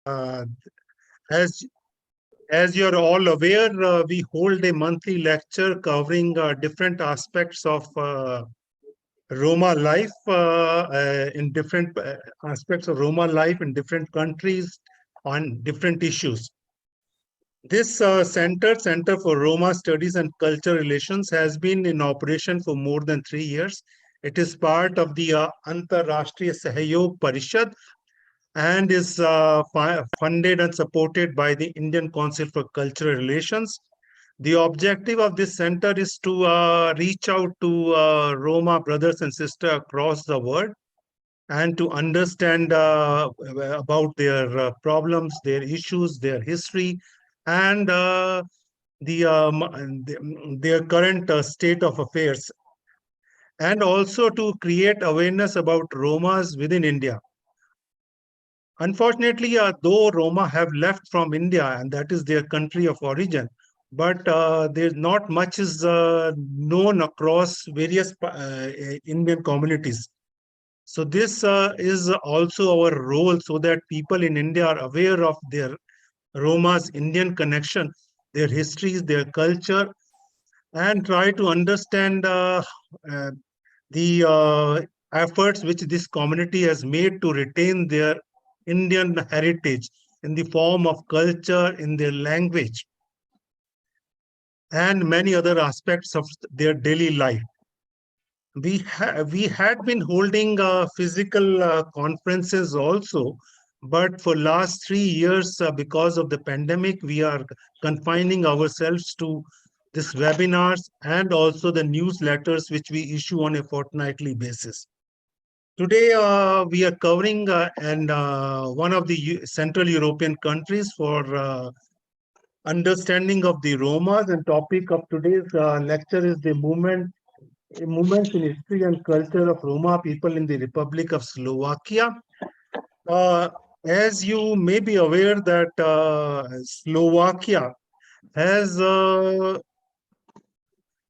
Uh, as as you're all aware, we hold a monthly lecture covering different aspects of Roma life in different aspects of Roma life in different countries on different issues. This Center for Roma Studies and Culture Relations has been in operation for more than 3 years. It is part of the Antarashtriya Sahyog Parishad and is funded and supported by the Indian Council for Cultural Relations. The objective of this center is to reach out to Roma brothers and sisters across the world and to understand about their problems, their issues, their history, and their current state of affairs, and also to create awareness about Romas within India. Unfortunately, though Roma have left from India, and that is their country of origin, but there's not much is known across various Indian communities. So this is also our role, so that people in India are aware of their Roma's Indian connection, their histories, their culture, and try to understand uh, the efforts which this community has made to retain their Indian heritage in the form of culture, in their language, and many other aspects of their daily life. We had been holding physical conferences also, but for last 3 years, because of the pandemic, we are confining ourselves to this webinars and also the newsletters which we issue on a fortnightly basis. Today, we are covering one of the Central European countries for understanding of the Romas, and topic of today's lecture is the movements in history and culture of Roma people in the Republic of Slovakia. Uh, as you may be aware that Slovakia has a,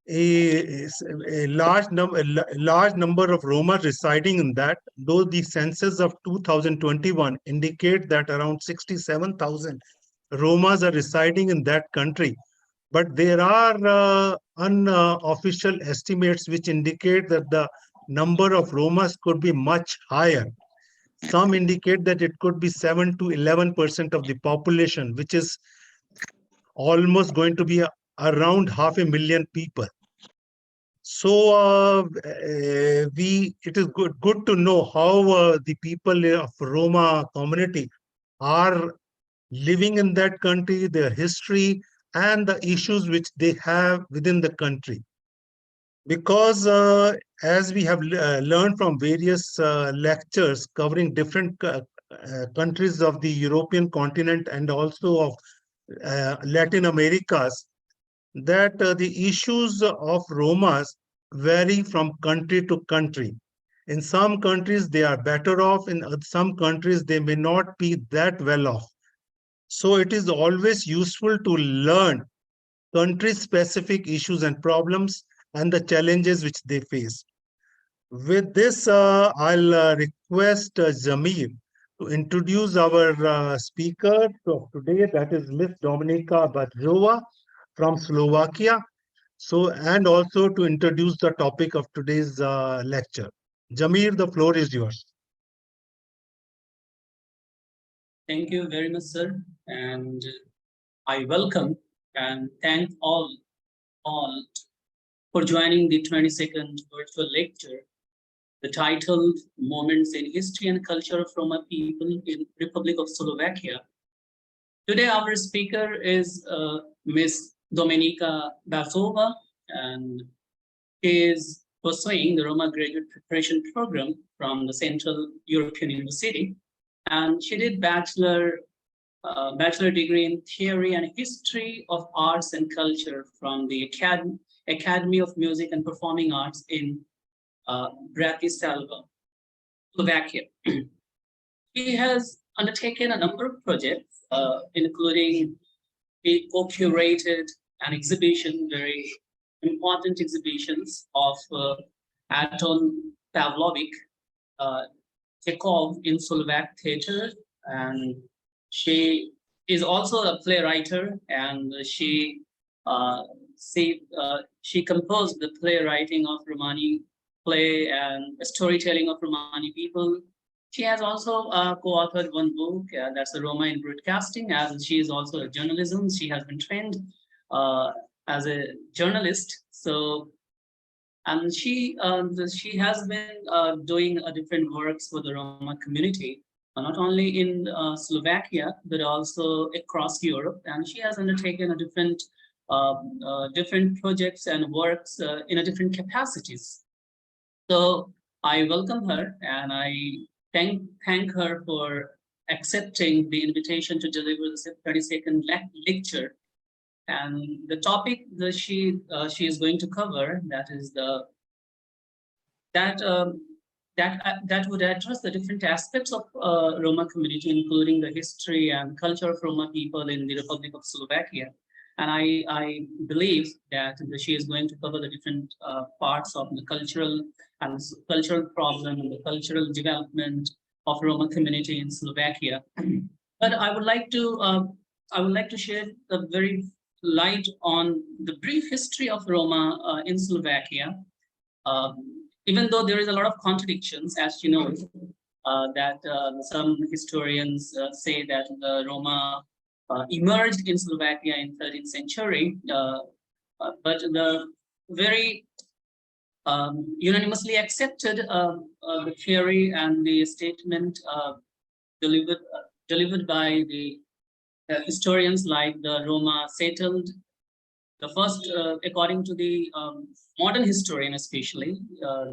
a large number of Roma residing in that, though the census of 2021 indicate that around 67,000 Romas are residing in that country. But there are unofficial estimates which indicate that the number of Romas could be much higher. Some indicate that it could be 7 to 11% of the population, which is almost going to be around 500,000 people. So it is good to know how the people of Roma community are living in that country, their history, and the issues which they have within the country. Because as we have learned from various lectures covering different countries of the European continent and also of Latin Americas, that the issues of Romas vary from country to country. In some countries, they are better off. In some countries, they may not be that well off. So it is always useful to learn country-specific issues and problems and the challenges which they face. With this, I'll request Jamil to introduce our speaker of today, that is Miss Dominika Badrova from Slovakia. So, and also to introduce the topic of today's lecture. Jamir, the floor is yours. Thank you very much, sir. And I welcome and thank all for joining the 22nd virtual lecture. The title Moments in History and Culture of Roma People in Republic of Slovakia. Today our speaker is Ms. Dominika Bazova, and she is pursuing the Roma Graduate Preparation Program from the Central European University. And she did bachelor degree in Theory and History of Arts and Culture from the Academy of Music and Performing Arts in Bratislava, Slovakia. She has undertaken a number of projects, including a co-curated an exhibition, very important exhibitions of Anton Pavlovich Chekhov in Slovak theater, and She is also a playwright, and she composed the playwriting of Romani play and storytelling of Romani people. She has also co-authored one book, that's the Roma in Broadcasting, as she is also a journalism. She has been trained uh, as a journalist. So, and she has been doing different works for the Roma community, not only in Slovakia but also across Europe. And she has undertaken a different projects and works in a different capacities. So I welcome her, and I thank her for accepting the invitation to deliver the 32nd lecture. And the topic that she is going to cover, that is the that that would address the different aspects of Roma community, including the history and culture of Roma people in the Republic of Slovakia. And I believe that she is going to cover the different parts of the cultural problem and the cultural development of Roma community in Slovakia. But I would like to shed a very light on the brief history of Roma in Slovakia. Even though there is a lot of contradictions, as you know, that some historians say that the Roma emerged in Slovakia in 13th century, but the very unanimously accepted the theory and the statement delivered by the historians like the Roma settled the first, according to the modern historian especially,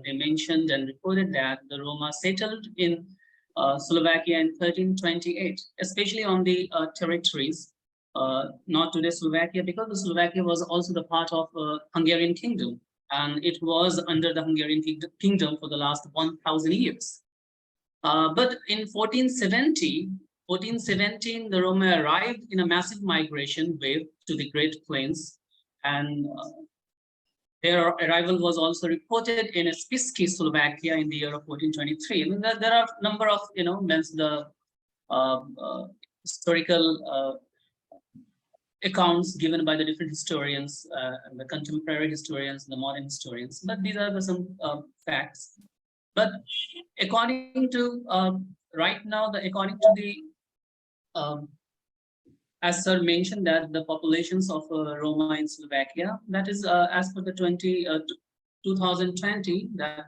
they mentioned and reported that the Roma settled in Slovakia in 1328, especially on the territories, not today Slovakia, because the Slovakia was also the part of Hungarian kingdom, and it was under the Hungarian kingdom for the last 1,000 years. But in 1417, the Roma arrived in a massive migration wave to the Great Plains, and their arrival was also reported in Spišsky, Slovakia, in the year of 1423. I mean, there are a number of, the historical accounts given by the different historians, the contemporary historians, the modern historians. But these are some facts. But according to right now, according to the as Sir mentioned, that the populations of Roma in Slovakia, that is as per the 2020, that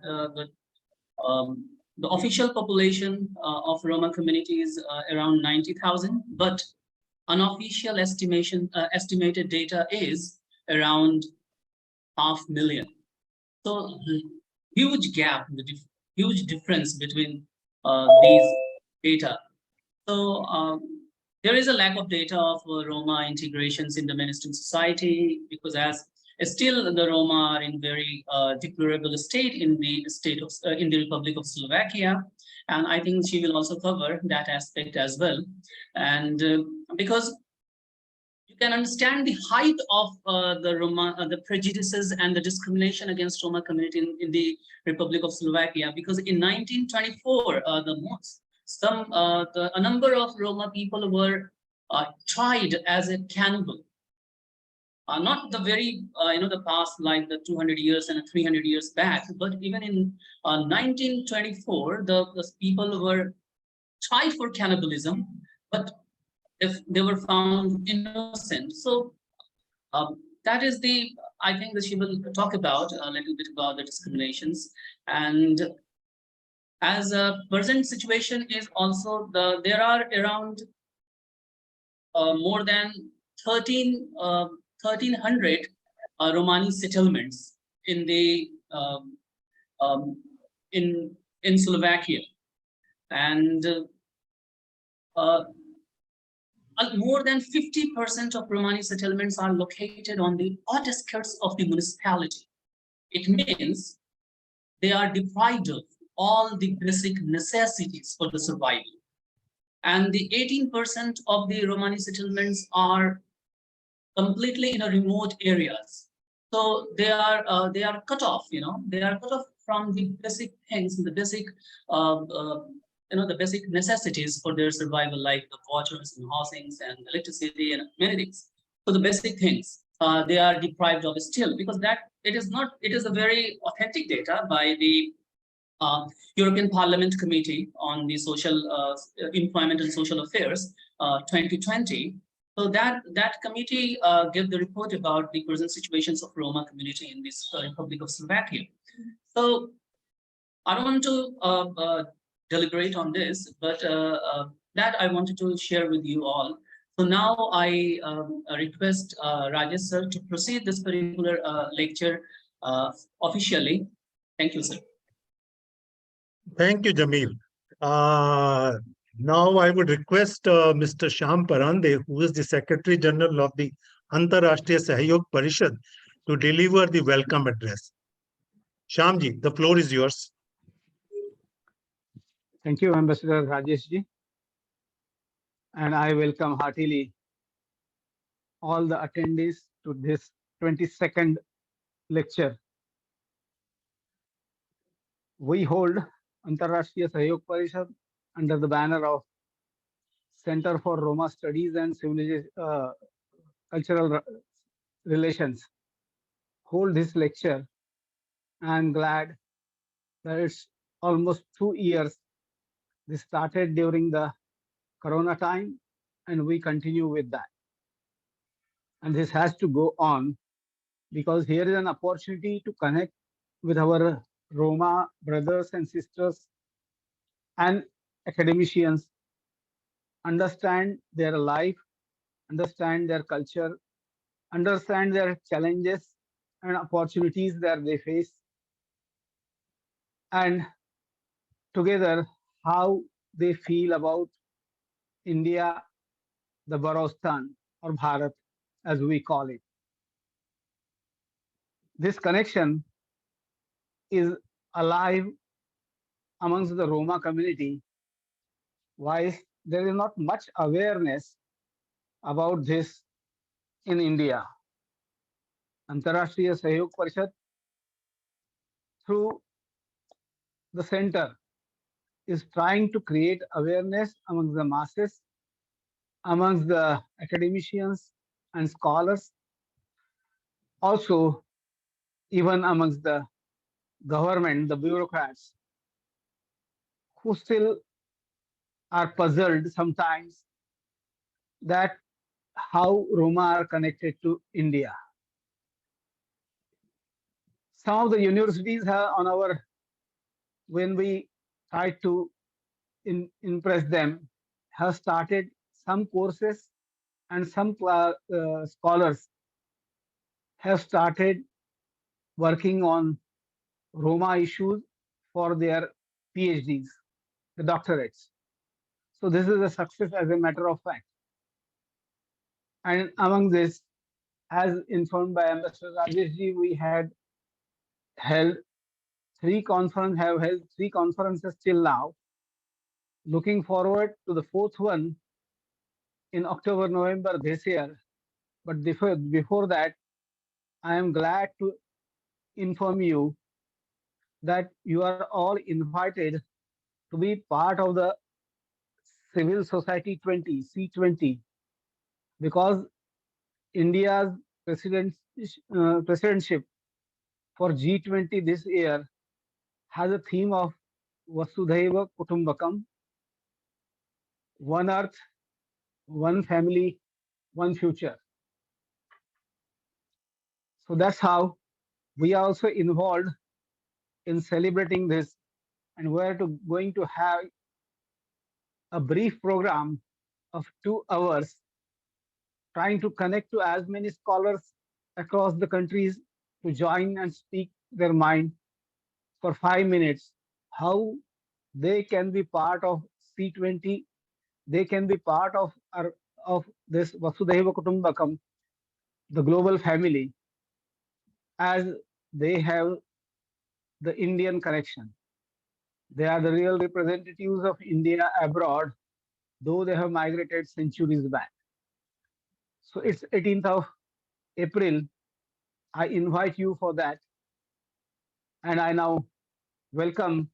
the official population of Roma community is around 90,000, but unofficial estimated data is around 500,000. So huge gap, huge difference between these data. So there is a lack of data of Roma integrations in the mainstream society, because as still the Roma are in very deplorable state in the in the Republic of Slovakia, and I think she will also cover that aspect as well. And because you can understand the height of the Roma, the prejudices and the discrimination against Roma community in the Republic of Slovakia, because in 1924, a number of Roma people were tried as a cannibal. Not the very, the past, like the 200 years and 300 years back, but even in 1924, the people were tried for cannibalism, but if they were found innocent. So that is I think that she will talk about a little bit about the discriminations. And as a present situation is also there are around more than 1,300 Romani settlements in the in Slovakia, and more than 50% of Romani settlements are located on the outskirts of the municipality. It means they are deprived of all the basic necessities for the survival. And the 18% of the Romani settlements are completely in a remote areas. So they are cut off, they are cut off from the basic things, the basic the basic necessities for their survival, like the waters and housings and electricity and many things. So the basic things they are deprived of still, because that it is a very authentic data by the uh, European Parliament Committee on the Social Employment and Social Affairs 2020. So that committee gave the report about the present situations of Roma community in this Republic of Slovakia. So I don't want to deliberate on this, but that I wanted to share with you all. So now I request Rajesh sir to proceed this particular lecture officially. Thank you, sir. Thank you, Jamil. Uh, Now I would request Mr. Shyam Parande, who is the Secretary General of the Antarashtriya Sahyog Parishad, to deliver the welcome address. Shyamji, the floor is yours. Thank you, Ambassador Rajesh ji. And I welcome heartily all the attendees to this 22nd lecture. We hold Antarashtriya Sahyog Parishad under the banner of Center for Roma Studies and Cultural Relations. Hold this lecture. I'm glad that it's almost 2 years. This started during the Corona time, and we continue with that. And this has to go on because here is an opportunity to connect with our Roma brothers and sisters and academicians, understand their life, understand their culture, understand their challenges and opportunities that they face, and together how they feel about India, the Barostan or Bharat, as we call it. This connection is alive amongst the Roma community, while there is not much awareness about this in India. Antarashtriya Sahyog Parishad, through the center, is trying to create awareness amongst the masses, amongst the academicians and scholars, also even amongst the government, the bureaucrats, who still are puzzled sometimes that how Roma are connected to India. Some of the universities have on our, when we try to impress them, have started some courses, and some scholars have started working on Roma issues for their PhDs, the doctorates. So this is a success as a matter of fact. And among this, as informed by Ambassador Rajesh ji, we had held have held three conferences till now. Looking forward to the fourth one in October, November this year. But before that, I am glad to inform you that you are all invited to be part of the Civil Society 20, C20, because India's presidentship for G20 this year has a theme of Vasudhaiva Kutumbakam, one earth, one family, one future. So that's how we are also involved in celebrating this, and we're going to have a brief program of 2 hours trying to connect to as many scholars across the countries to join and speak their mind for 5 minutes, how they can be part of C20, they can be part of this Vasudhaiva Kutumbakam, the global family, as they have the Indian connection. They are the real representatives of India abroad, though they have migrated centuries back. So it's 18th of April. I invite you for that. And I now welcome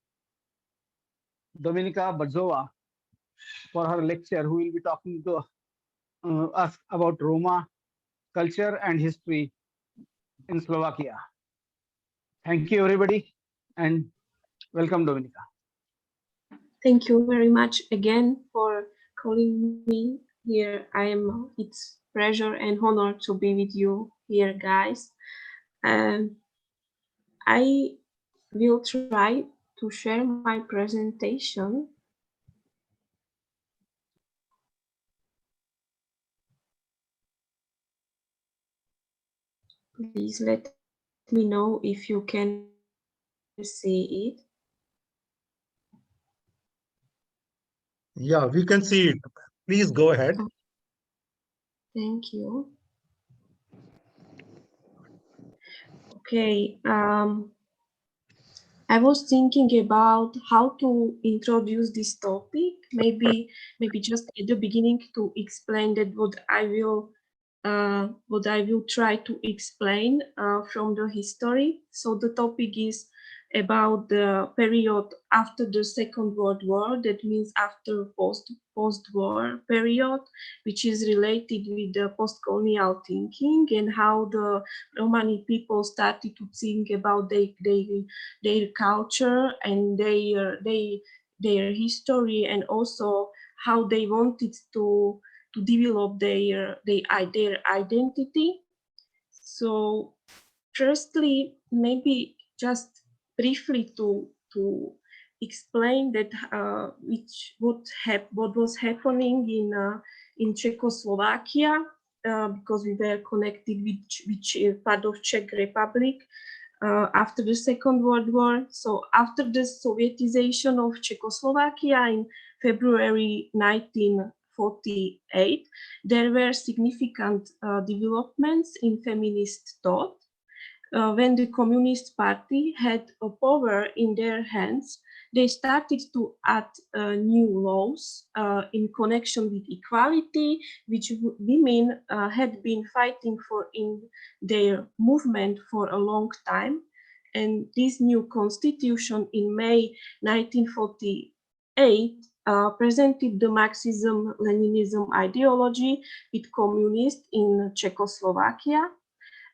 Dominika Badzova for her lecture, who will be talking to us about Roma culture and history in Slovakia. Thank you, everybody, and welcome, Dominika. Thank you very much again for calling me here. It's pleasure and honor to be with you here, guys. I will try to share my presentation. Please let me know if you can see it. Yeah, we can see it. Please go ahead. Thank you. Okay. I was thinking about how to introduce this topic. Maybe just at the beginning to explain that what I will try to explain from the history. So the topic is about the period after the Second World War. That means after post-war period, which is related with the post-colonial thinking and how the Romani people started to think about their culture and their history, and also how they wanted to develop their identity. So firstly, maybe just briefly to explain that what was happening in Czechoslovakia, because we were connected with which part of Czech Republic after the Second World War. So after the Sovietization of Czechoslovakia in February 1948, there were significant developments in feminist thought. When the Communist Party had a power in their hands, they started to add new laws in connection with equality, which women had been fighting for in their movement for a long time. And this new constitution in May 1948 presented the Marxism-Leninism ideology with communists in Czechoslovakia,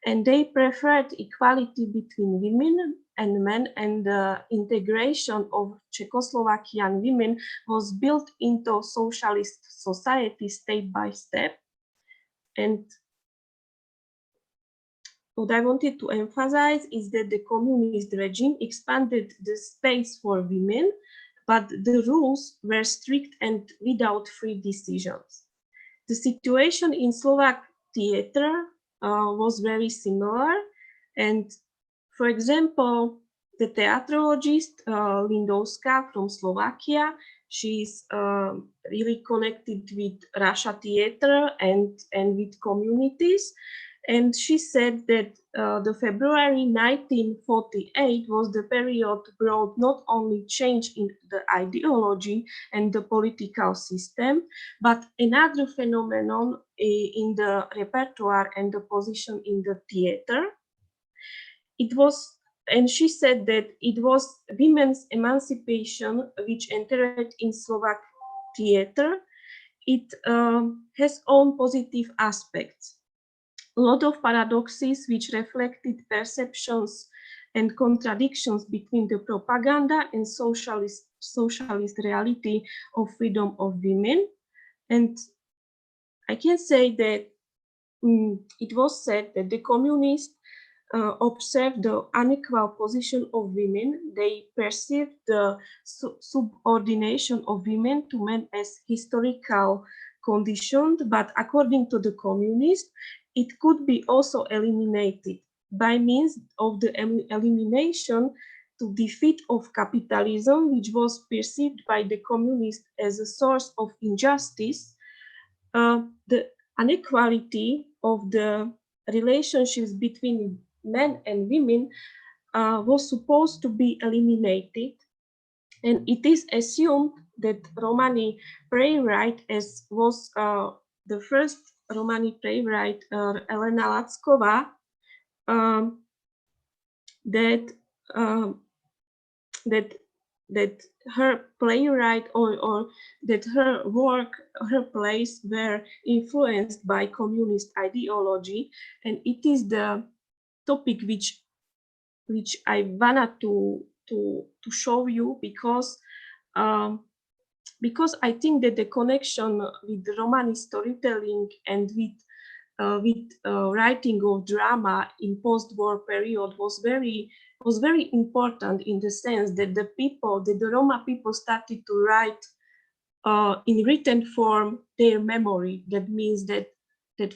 and they preferred equality between women and men, and the integration of Czechoslovakian women was built into socialist society step by step. And what I wanted to emphasize is that the communist regime expanded the space for women, but the rules were strict and without free decisions. The situation in Slovak theater was very similar. And for example, the theatrologist Lindowska from Slovakia, she's really connected with Russia theater and with communities. And she said that the February 1948 was the period brought not only change in the ideology and the political system, but another phenomenon in the repertoire and the position in the theater. It was, and she said that it was women's emancipation which entered in Slovak theater. It has own positive aspects. A lot of paradoxes which reflected perceptions and contradictions between the propaganda and socialist reality of freedom of women. And I can say that it was said that the communists observed the unequal position of women. They perceived the subordination of women to men as historical conditioned, but according to the communists, it could be also eliminated by means of the elimination to defeat of capitalism, which was perceived by the communists as a source of injustice. The inequality of the relationships between men and women was supposed to be eliminated, and it is assumed that Romani playwright, as was the first Romani playwright, Elena Lackova, that that her playwright or that her work, her plays were influenced by communist ideology, and it is the topic which I wanted to show you because I think that the connection with the Romani storytelling and with writing of drama in post-war period was very important, in the sense that the Roma people started to write in written form their memory. That means that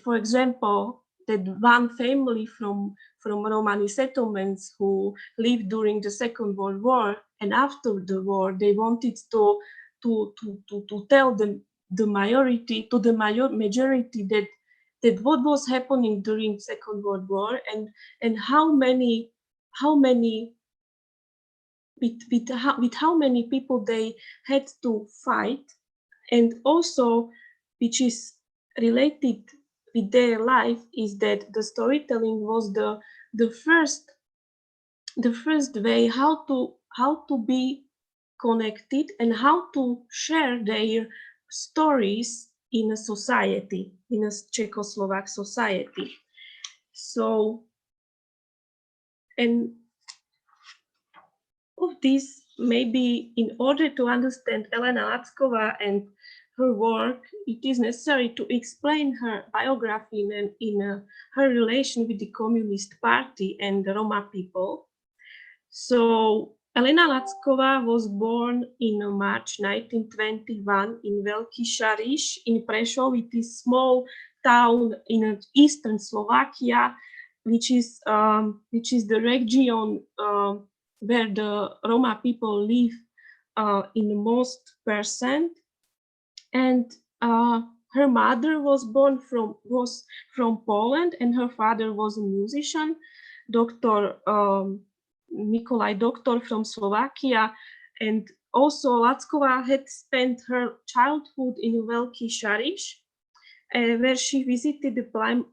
for example, that one family from Romani settlements who lived during the Second World War, and after the war they wanted to tell the majority that what was happening during Second World War, and how many with how many people they had to fight, and also which is related with their life is that the storytelling was the first way how to be connected and how to share their stories in a society, in a Czechoslovak society. So, and of this, maybe in order to understand Elena Lackova and her work, it is necessary to explain her biography in her relation with the Communist Party and the Roma people. So Elena Lackova was born in March 1921 in Velký Šariš in Prešov. It is a small town in eastern Slovakia, which is the region where the Roma people live in the most percent. And her mother was from Poland, and her father was a musician, Dr. Nikolai Doktor from Slovakia. And also Lackova had spent her childhood in Velký Šariš, where she visited the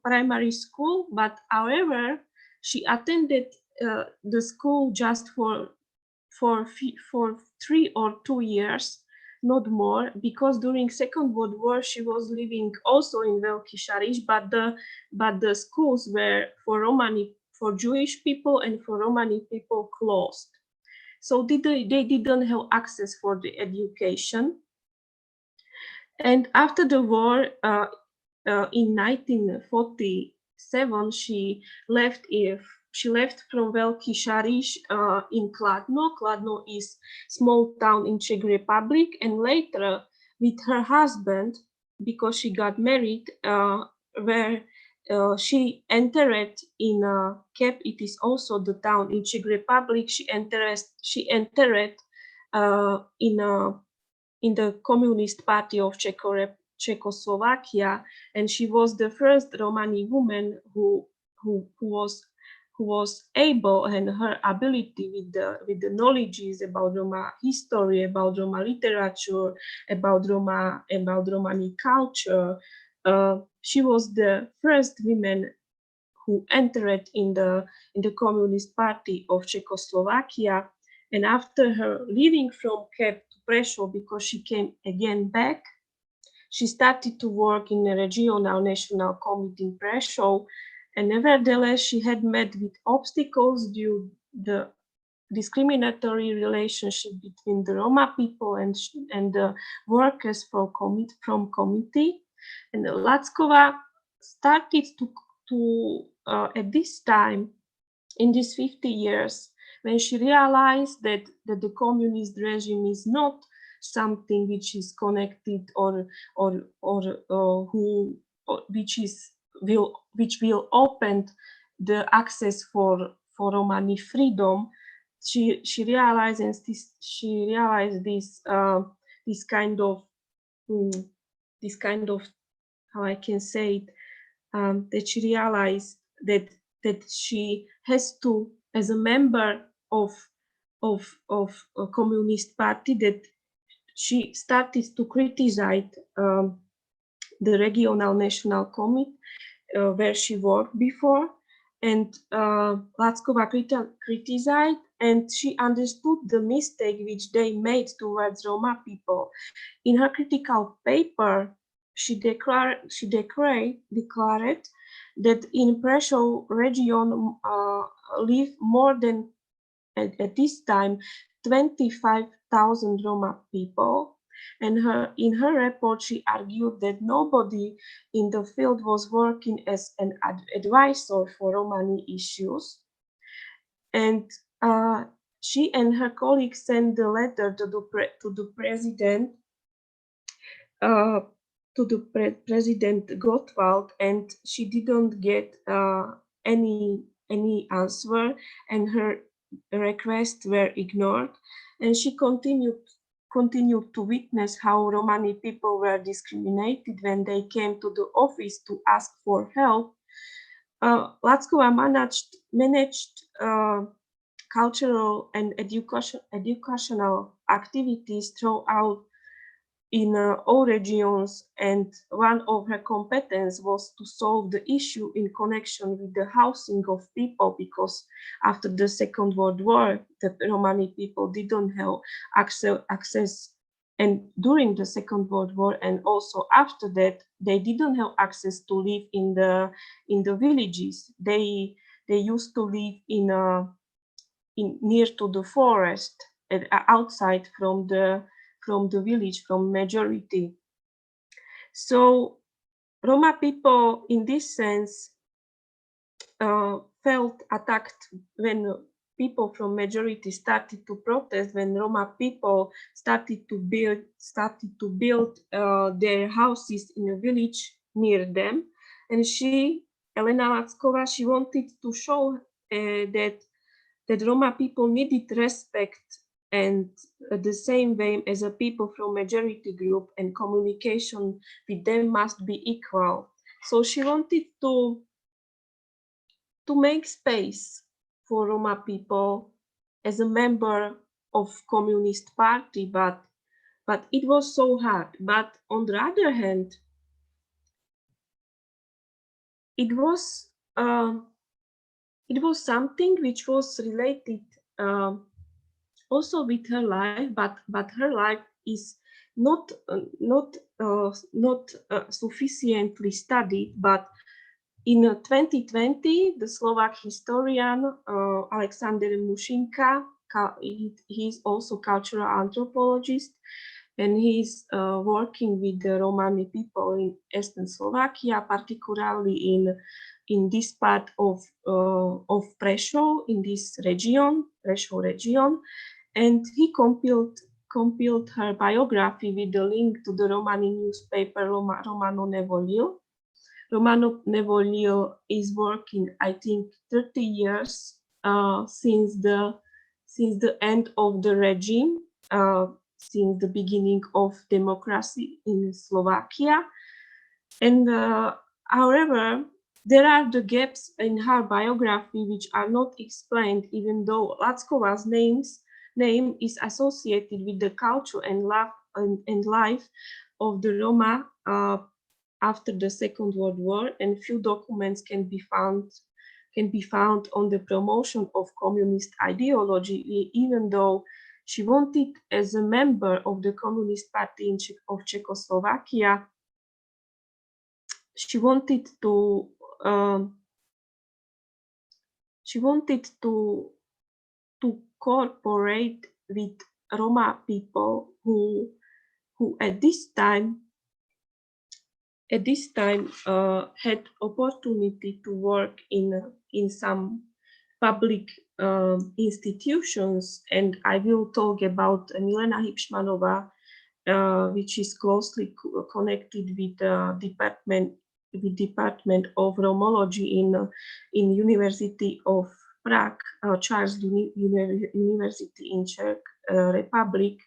primary school, but however, she attended the school just for 3 or 2 years, not more, because during Second World War she was living also in Velký Šariš, but the schools were for Jewish people and for Romani people closed. So they didn't have access for the education. And after the war, in 1947, she left from Velký Šariš in Kladno. Kladno is small town in Czech Republic, and later with her husband, because she got married, where she entered in Kep. It is also the town in Czech Republic. She entered in the Communist Party of Czechoslovakia, and she was the first Romani woman who was able, and her ability with the knowledges about Roma history, about Roma literature, about Romani culture. She was the first woman who entered in the Communist Party of Czechoslovakia. And after her leaving from Kep to Prešov, because she came again back, she started to work in the Regional National Committee in Prešov, and nevertheless she had met with obstacles due to the discriminatory relationship between the Roma people and the workers from committee. And Lackova started to at this time, in these 50 years, when she realized that the communist regime is not something which is connected which will open the access for Romani freedom, she realized this kind of how I can say it, that she realized that she has to, as a member of a communist party, that she started to criticize the Regional National Committee where she worked before, and Lackova criticized and she understood the mistake which they made towards Roma people. In her critical paper, she declared that in Prešov region live more than, at this time, 25,000 Roma people. And in her report, she argued that nobody in the field was working as an advisor for Romani issues. And she and her colleagues sent a letter to the president, President Gottwald, and she didn't get any answer, and her requests were ignored. And she continued to witness how Romani people were discriminated when they came to the office to ask for help. Lackova managed cultural and educational activities throughout in all regions, and one of her competence was to solve the issue in connection with the housing of people, because after the Second World War, the Romani people didn't have access, and during the Second World War and also after that, they didn't have access to live in the villages. They used to live in near to the forest, outside from the village, from majority. So Roma people in this sense felt attacked when people from majority started to protest, when Roma people started to build their houses in a village near them. And she, Elena Lackova, she wanted to show that Roma people needed respect, and the same way as a people from majority group, and communication with them must be equal. So she wanted to make space for Roma people as a member of Communist Party, but it was so hard. But on the other hand, it was something which was related also with her life, but her life is not sufficiently studied. But in 2020, the Slovak historian Alexander Mushinka, he is also cultural anthropologist, and he's working with the Romani people in Eastern Slovakia, particularly in this part of Prešov, in this region, Prešov region. And he compiled her biography with a link to the Romani newspaper Romano Nevolil. Romano Nevolil is working, I think, 30 years since the end of the regime, since the beginning of democracy in Slovakia. And however, there are the gaps in her biography which are not explained, even though Lackova's name is associated with the culture and life of the Roma after the Second World War, and few documents can be found on the promotion of communist ideology, even though she wanted, as a member of the Communist Party of Czechoslovakia, she wanted to cooperate with Roma people who at this time had opportunity to work in some public institutions. And I will talk about Milena Hipšmanová, which is closely connected with the Department of Romology in University of Prague, Charles University in Czech Republic.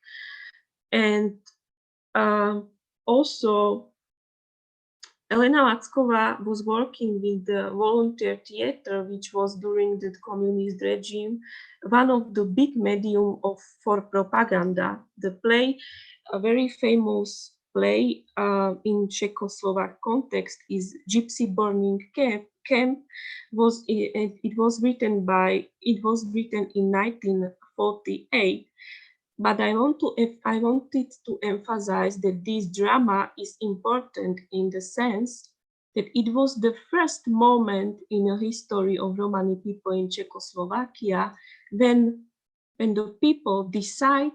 And also Elena Lackova was working with the volunteer theater, which was during the communist regime one of the big medium for propaganda. The play, a very famous play in Czechoslovak context is Gypsy Burning Camp. It was written in 1948. But I wanted to emphasize that this drama is important in the sense that it was the first moment in the history of Romani people in Czechoslovakia when the people decide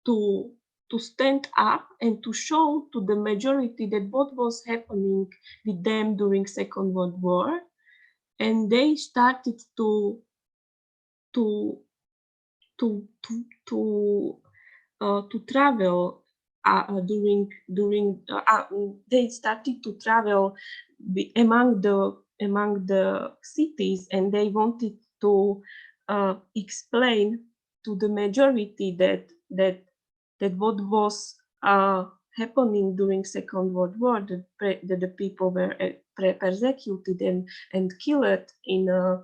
to stand up and to show to the majority that what was happening with them during Second World War, and they started to travel they started to travel among the cities, and they wanted to explain to the majority that what was happening during Second World War, that the people were persecuted and killed in a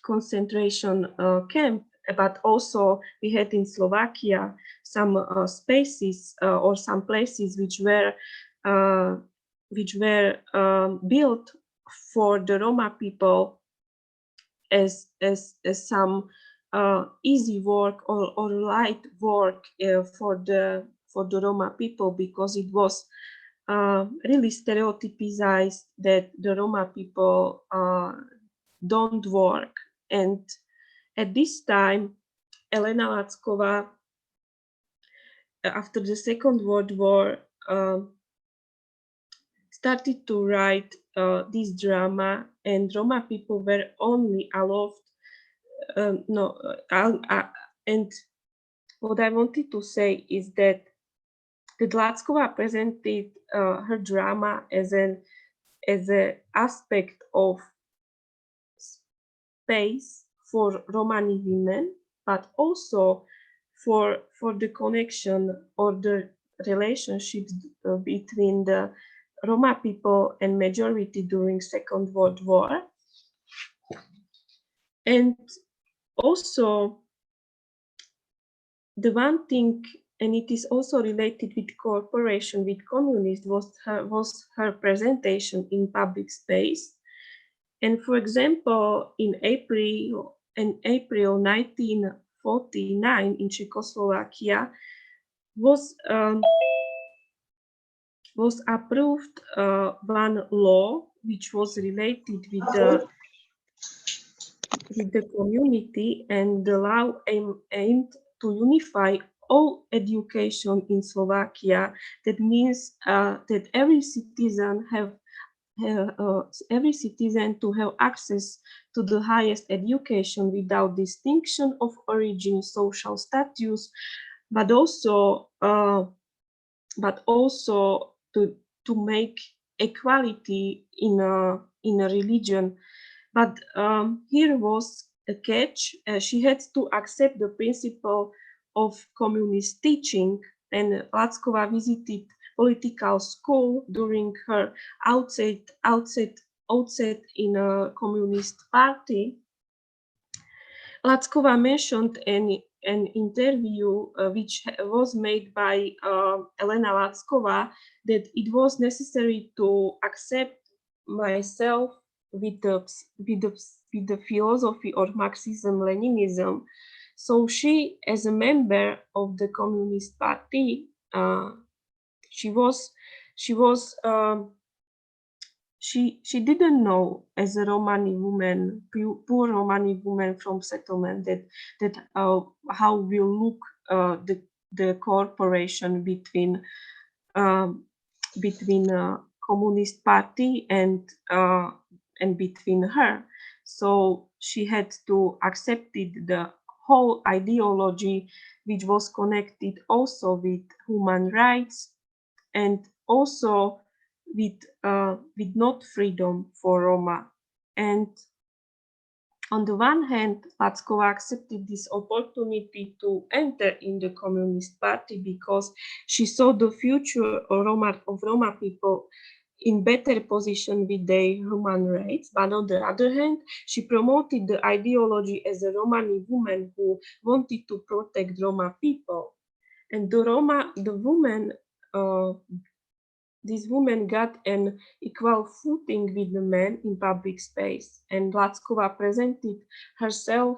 concentration camp. But also we had in Slovakia some spaces or some places which were built for the Roma people as some easy work or light work for the Roma people, because it was really stereotypized that the Roma people don't work. And at this time, Elena Lackova, after the Second World War, started to write this drama, and Roma people were only allowed. And what I wanted to say is that Lackova presented her drama as an aspect of space for Romani women, but also for the connection or the relationships between the Roma people and majority during Second World War. And also the one thing, and it is also related with cooperation with communists, was her presentation in public space. And for example, in April 1949 in Czechoslovakia was approved one law which was related with the community, and the law aimed to unify all education in Slovakia. That means that every citizen to have access to the highest education without distinction of origin, social status, but also to make equality in a religion. But here was a catch. She had to accept the principle of communist teaching, and Lackova visited political school during her outset in a communist party. Lackova mentioned an interview which was made by Elena Lackova, that it was necessary to accept myself with the philosophy of Marxism-Leninism. So she, as a member of the Communist Party, she didn't know, as a Romani woman, poor Romani woman from settlement, that how will look the cooperation between Communist Party and between her. So she had to accept the whole ideology, which was connected also with human rights and also with not freedom for Roma. And on the one hand, Lackova accepted this opportunity to enter in the Communist Party because she saw the future of Roma people in better position with their human rights. But on the other hand, she promoted the ideology as a Romani woman who wanted to protect Roma people. And the women these women got an equal footing with the men in public space, and Lackova presented herself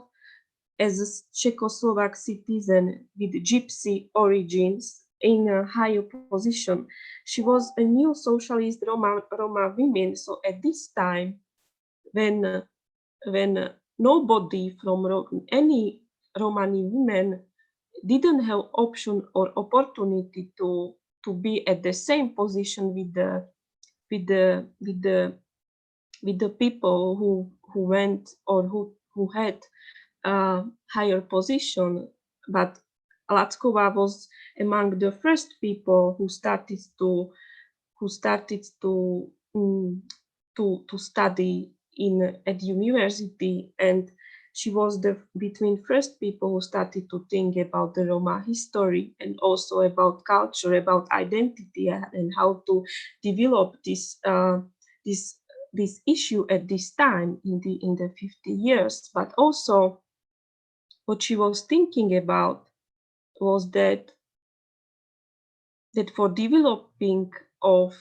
as a Czechoslovak citizen with gypsy origins in a higher position. She was a new socialist Roma woman. So at this time, when nobody from any Romani women didn't have option or opportunity to be at the same position with the people who went or who had higher position, but Lackova was among the first people who started to study at university, and she was between first people who started to think about the Roma history and also about culture, about identity, and how to develop this issue at this time in the 50 years. But also what she was thinking about was that for the developing of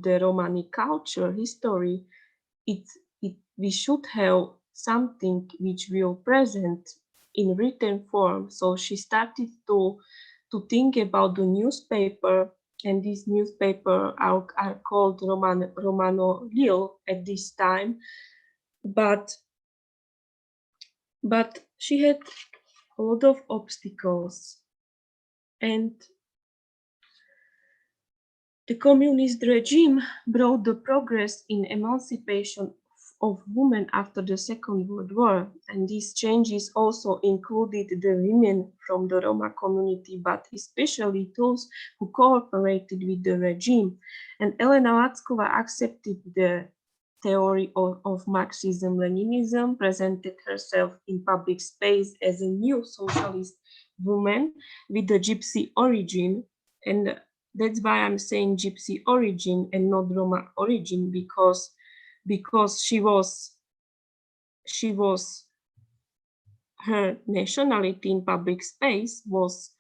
the Romani culture history, we should have something which will present in written form. So she started to think about the newspaper, and these newspaper are called Romano Lil at this time, but she had a lot of obstacles, and the communist regime brought the progress in emancipation of women after the Second World War, and these changes also included the women from the Roma community, but especially those who cooperated with the regime. And Elena Lackova accepted the theory of Marxism-Leninism, presented herself in public space as a new socialist woman with the gypsy origin, and that's why I'm saying gypsy origin and not Roma origin, because she was her nationality in public space was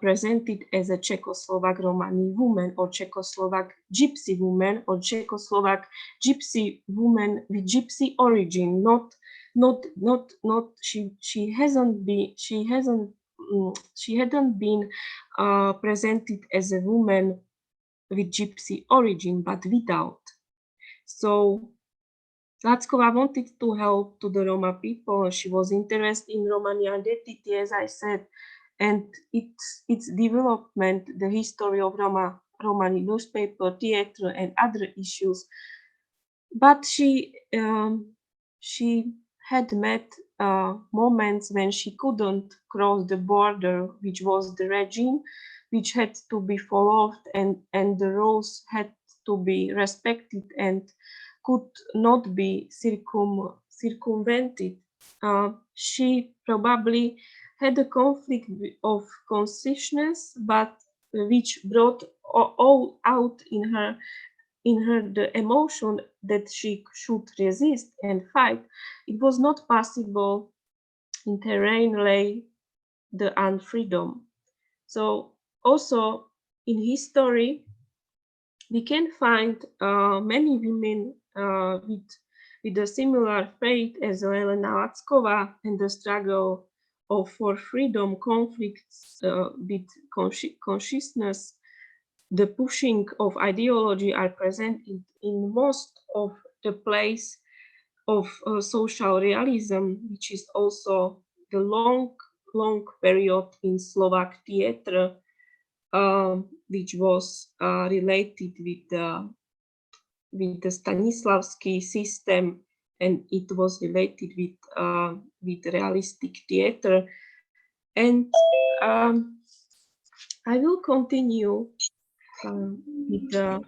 presented as a Czechoslovak Romani woman, or Czechoslovak gypsy woman, or Czechoslovak gypsy woman with gypsy origin. She hadn't been presented as a woman with gypsy origin, but without. So Lackova wanted to help to the Roma people. She was interested in Romani identity, as I said, and its development, the history of Romani newspaper, theater, and other issues. But she had met moments when she couldn't cross the border, which was the regime, which had to be followed, and the rules had to be respected and could not be circumvented. She probably had a conflict of consciousness, but which brought all out in her the emotion that she should resist and fight. It was not possible. In terrain lay the unfreedom. So also in history, we can find many women with a similar fate as Elena Lackova, and the struggle for freedom, conflicts with consciousness, the pushing of ideology are present in most of the place of social realism, which is also the long period in Slovak theater, which was related with the Stanislavski system, and it was related with realistic theater. And I will continue with the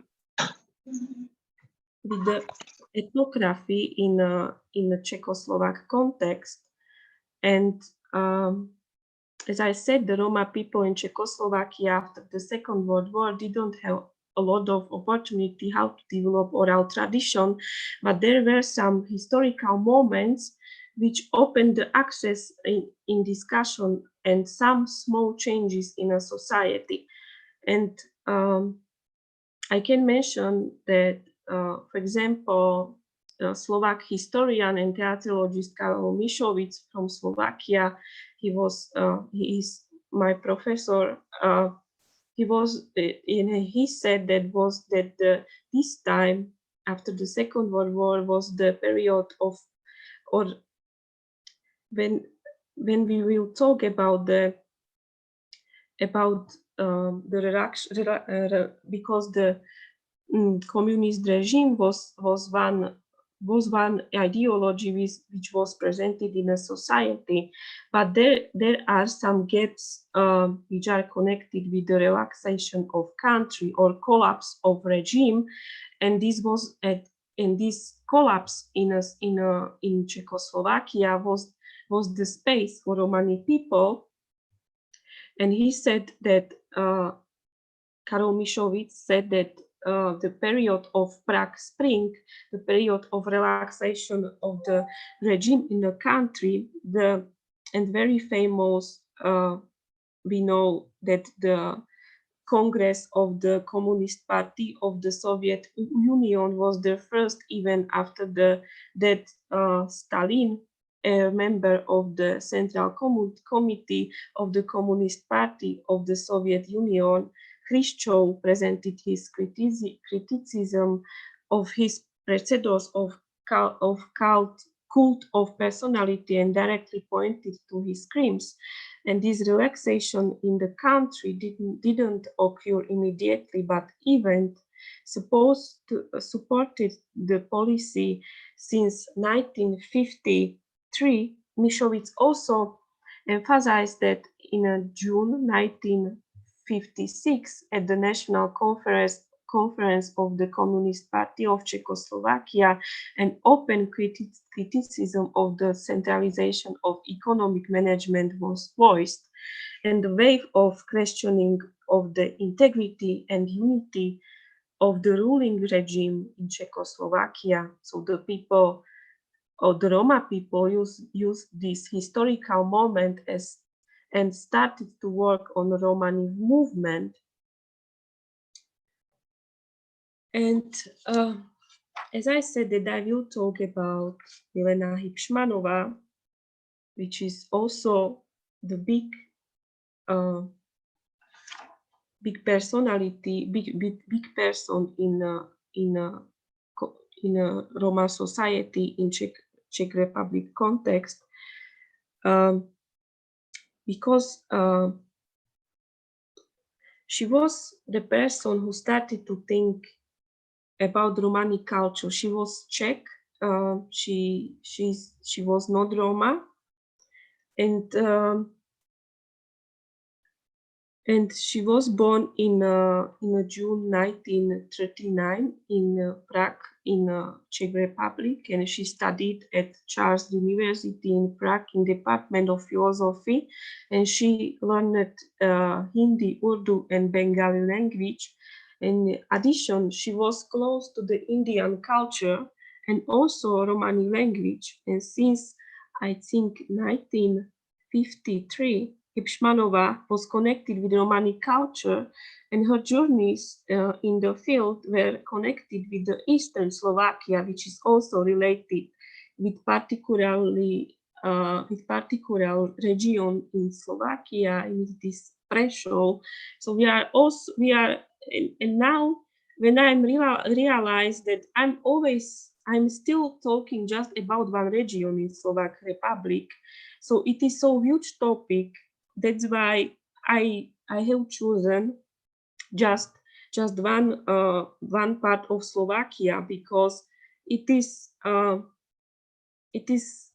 ethnography in a Czechoslovak context. And as I said, the Roma people in Czechoslovakia after the Second World War didn't have a lot of opportunity how to develop oral tradition, but there were some historical moments which opened the access in discussion and some small changes in a society. And I can mention that, for example, Slovak historian and theatrologist Karol Mišovic from Slovakia, he is my professor. He said that this time after the Second World War was the period of, or when we will talk about the reduction, because the communist regime was one ideology which was presented in a society, but there are some gaps which are connected with the relaxation of country or collapse of regime, and this collapse in Czechoslovakia was the space for Romani people. And he said that Karol Mišovic said that the period of Prague Spring, the period of relaxation of the regime in the country, and very famous, we know that the Congress of the Communist Party of the Soviet Union was the first event after that Stalin, a member of the Central Committee of the Communist Party of the Soviet Union, Khrushchev, presented his criticism of his predecessors of cult of personality and directly pointed to his crimes. And this relaxation in the country didn't occur immediately, but even supported the policy since 1953. Mišovic also emphasized that in June 1956, at the National Conference of the Communist Party of Czechoslovakia, an open criticism of the centralization of economic management was voiced, and the wave of questioning of the integrity and unity of the ruling regime in Czechoslovakia. So the people, or the Roma people, used this historical moment and started to work on the Romani movement. And as I said, that I will talk about Milena Hipšmanová, which is also the big personality, big person in a Roma society in Czech Republic context, because she was the person who started to think about Romani culture. She was Czech. She was not Roma, and she was born in June 1939 in Prague, in Czech Republic, and she studied at Charles University in Prague in Department of Philosophy, and she learned Hindi, Urdu, and Bengali language. In addition, she was close to the Indian culture and also Romani language. And since, I think, 1953, Hipšmanová was connected with Romani culture, and her journeys in the field were connected with the Eastern Slovakia, which is also related with particular region in Slovakia, in this Prešov. So and now when I'm realized that I'm still talking just about one region in Slovak Republic, so it is so huge topic. That's why I have chosen just one part of Slovakia, because it is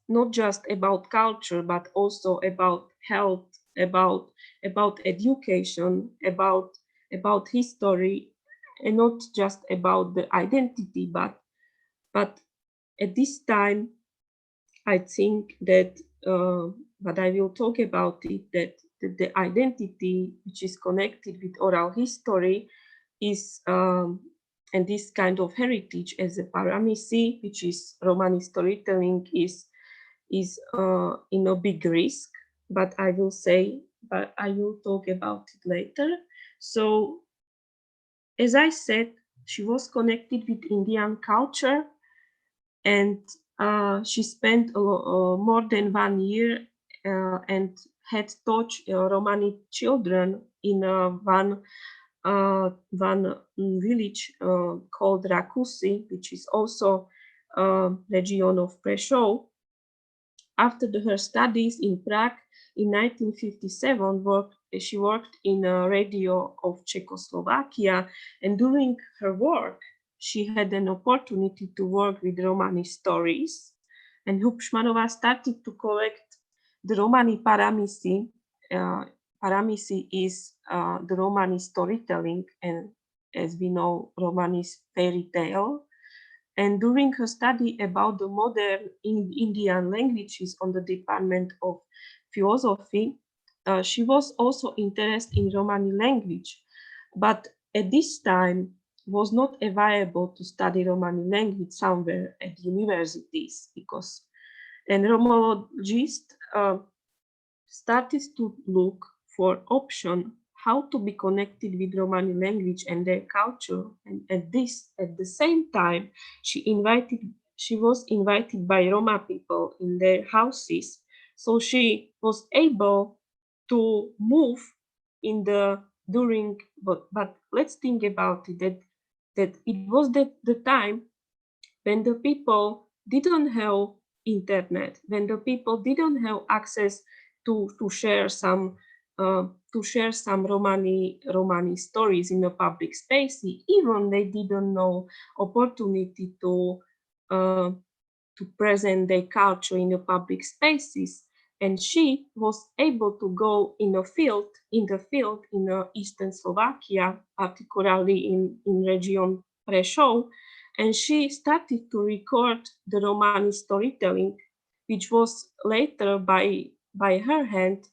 not just about culture, but also about health, about education, about history, and not just about the identity, but at this time, I think that, but I will talk about it, that the identity which is connected with oral history is, and this kind of heritage as a paramisi, which is Romani storytelling, is in a big risk. but I will talk about it later. So, as I said, she was connected with Indian culture, and she spent more than 1 year and had taught Romani children in one village called Rakusi, which is also region of Prešov. After her studies in Prague in 1957, she worked in a radio of Czechoslovakia, and during her work, she had an opportunity to work with Romani stories. And Hubschmanova started to collect the Romani paramisi. Paramisi is the Romani storytelling, and as we know, Romani fairy tale. And during her study about the modern Indian languages on the Department of Philosophy, she was also interested in Romani language, but at this time was not available to study Romani language somewhere at universities, because an Romologist started to look for option how to be connected with Romani language and their culture. And at the same time, she was invited by Roma people in their houses. So she was able to move in the during, but let's think about it, that it was the time when the people didn't have internet, when the people didn't have access to share some Romani stories in the public space, even they didn't know opportunity uh, to present their culture in the public spaces. And she was able to go in the field in eastern Slovakia, particularly in region Prešov, and she started to record the Romani storytelling, which was later by her hand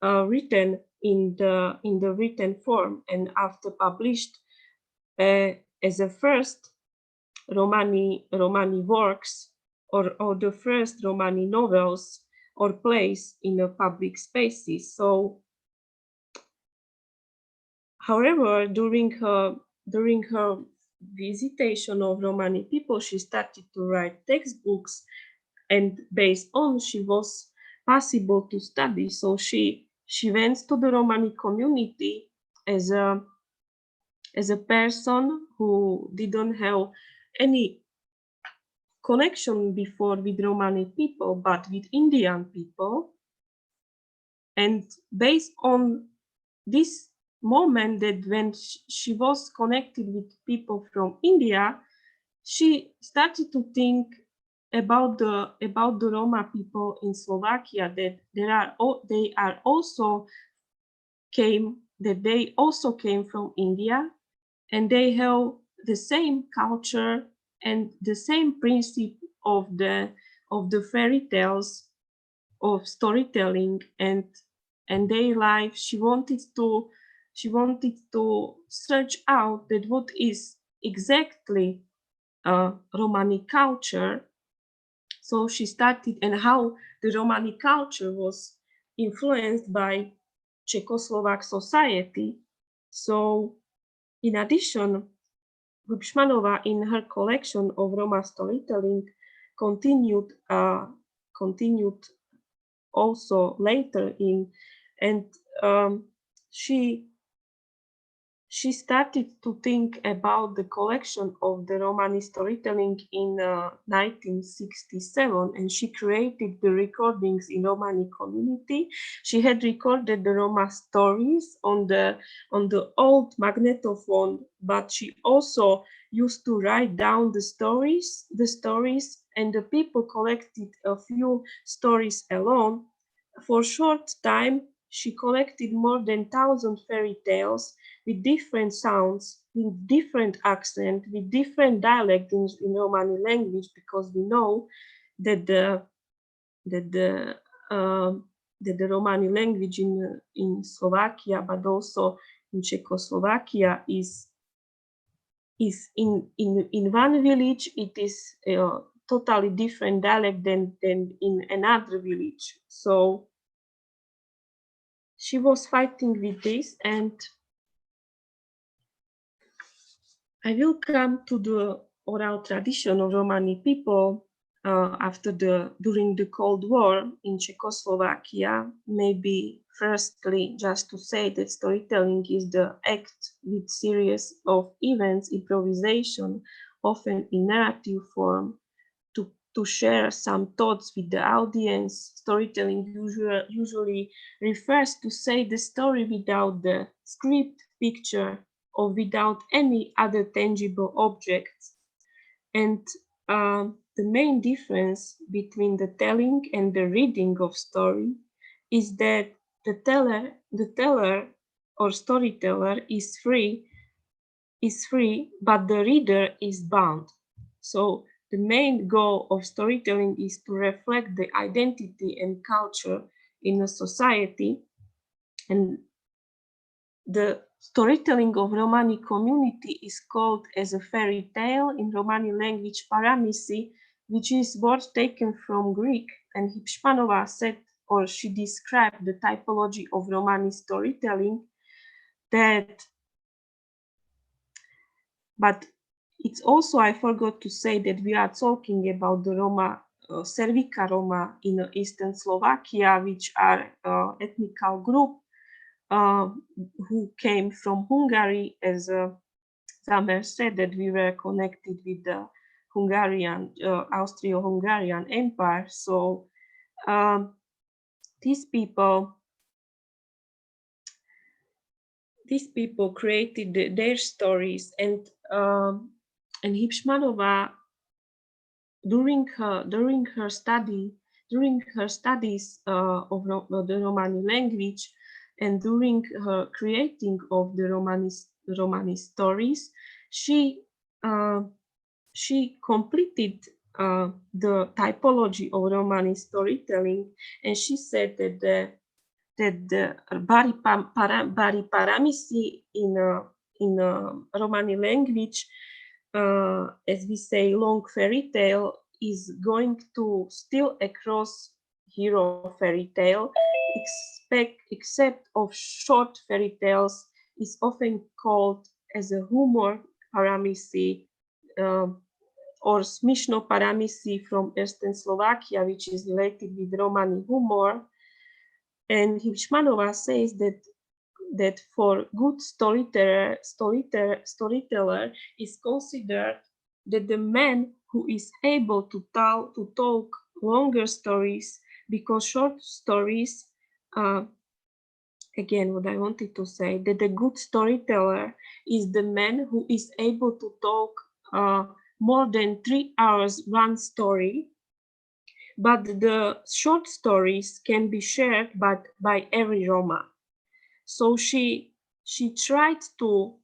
written in the written form, and after published as a first Romani works, or the first Romani novels or plays in the public spaces. So, however, during her visitation of Romani people, she started to write textbooks, and based on she was possible to study. So she went to the Romani community as a person who didn't have any connection before with Romani people, but with Indian people. And based on this moment, that when she was connected with people from India, she started to think about the Roma people in Slovakia, that they also came from India, and they have the same culture and the same principle of the fairy tales, of storytelling, and their life. She wanted to search out that what is exactly Romani culture. So she started, and how the Romani culture was influenced by Czechoslovak society. So, in addition, Hubschmanova, in her collection of Roma storytelling, continued also later and she started to think about the collection of the Romani storytelling in 1967, and she created the recordings in Romani community. She had recorded the Roma stories on the old magnetophone, but she also used to write down the stories, and the people collected a few stories alone. For a short time, she collected more than 1,000 fairy tales with different sounds, with different accent, with different dialect in Romani language, because we know that the Romani language in Slovakia, but also in Czechoslovakia, is in one village it is totally different dialect than in another village. So she was fighting with this, and I will come to the oral tradition of Romani people during the Cold War in Czechoslovakia. Maybe firstly, just to say that storytelling is the act with series of events, improvisation, often in narrative form, to share some thoughts with the audience. Storytelling usually refers to say the story without the script, picture, or without any other tangible objects. And the main difference between the telling and the reading of story is that the teller or storyteller is free, but the reader is bound. So the main goal of storytelling is to reflect the identity and culture in a society. And the storytelling of Romani community is called as a fairy tale in Romani language paramisi, which is word taken from Greek. And Hipshmanova said, or she described the typology of Romani storytelling, but it's also, I forgot to say that we are talking about the Roma, Servika Roma in eastern Slovakia, which are ethnical group who came from Hungary, as Zamer said, that we were connected with the Hungarian, Austro-Hungarian Empire. So these people created their stories, and Hipshmanova during her studies of the Romani language, and during her creating of the Romani stories, she completed the typology of Romani storytelling, and she said that the Bari Paramisi in Romani language, as we say, long fairy tale, is going to still across hero fairy tale, except of short fairy tales is often called as a humor paramisi, or smishno paramisi from Eastern Slovakia, which is related with Romani humor. And Hipshmanova says that for good storyteller is considered that the man who is able to talk longer stories, because short stories, again, what I wanted to say, that the good storyteller is the man who is able to talk more than 3 hours one story, but the short stories can be shared by every Roma. So she tried to,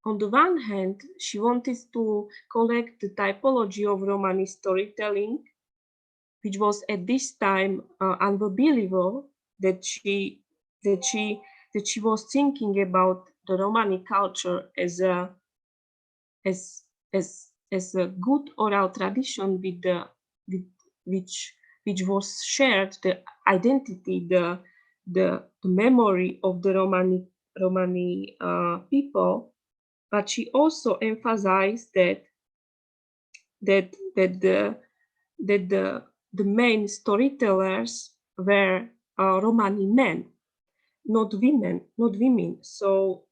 on the one hand, she wanted to collect the typology of Romani storytelling, which was at this time unbelievable that she was thinking about the Romani culture as a good oral tradition which was shared, the identity, the memory of the Romani people. But she also emphasized that the main storytellers were Romani men, not women. So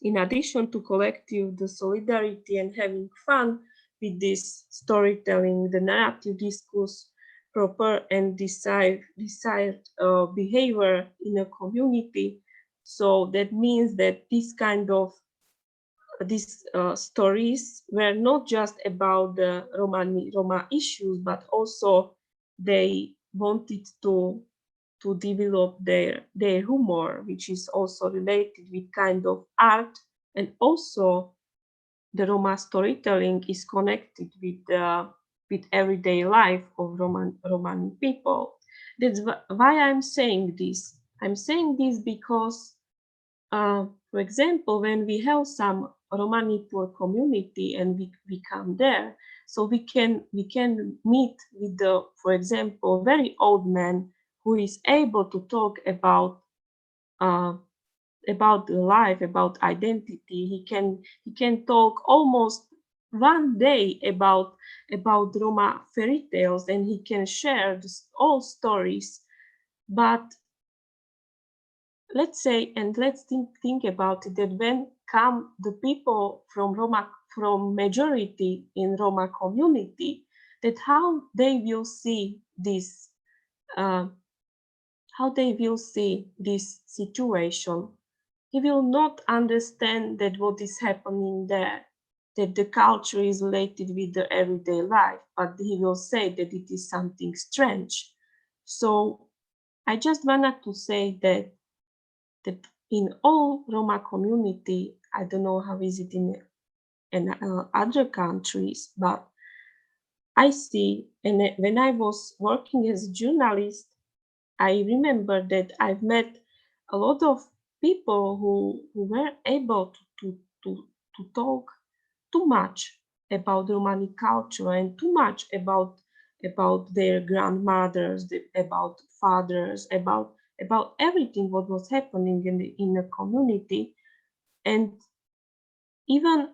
in addition to collective the solidarity and having fun with this storytelling, the narrative discourse, proper and desired behavior in a community. So that means that this kind of these stories were not just about the Roma issues, but also they wanted to develop their humor, which is also related with kind of art, and also the Roma storytelling is connected with everyday life of Romani people. That's why I'm saying this. I'm saying this because, for example, when we have some Romani poor community and we come there, so we can meet with the, for example, very old man who is able to talk about life, about identity. He can talk almost one day about Roma fairy tales, and he can share all stories. But let's say, and let's think about it, that when come the people from Roma, from majority in Roma community, that how they will see this, situation. He will not understand that what is happening there, that the culture is related with the everyday life, but he will say that it is something strange. So I just wanted to say that in all Roma community, I don't know how is it in other countries, but I see, and when I was working as a journalist, I remember that I've met a lot of people who were able to talk too much about Romani culture and too much about their grandmothers, about fathers, about everything what was happening in the community. And even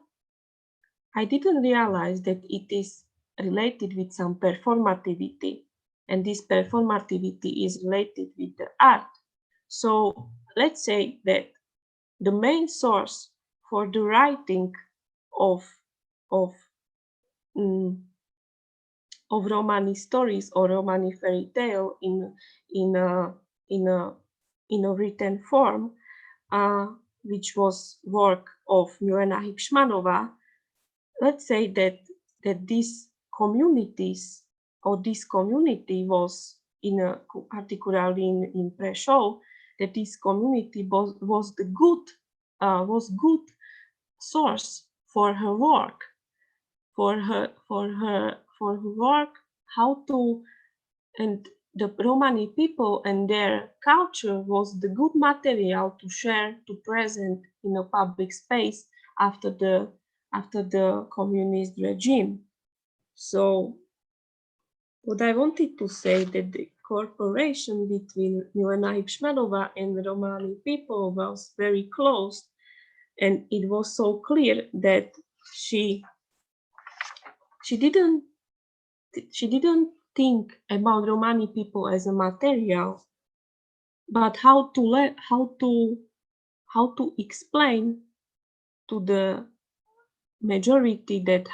I didn't realize that it is related with some performativity, and this performativity is related with the art. So let's say that the main source for the writing of of mm, of Romani stories or Romani fairy tale in a in a in a written form, which was work of Milena Hipšmanová. Let's say that these communities, or this community was particularly in Prešov, that this community was good source for her work, for her work, how to, and the Romani people and their culture was the good material to share, to present in a public space after the communist regime. So what I wanted to say, that the cooperation between Milena Hipšmanová and Romani people was very close, and it was so clear that she didn't think about Romani people as a material, but how to explain to the majority that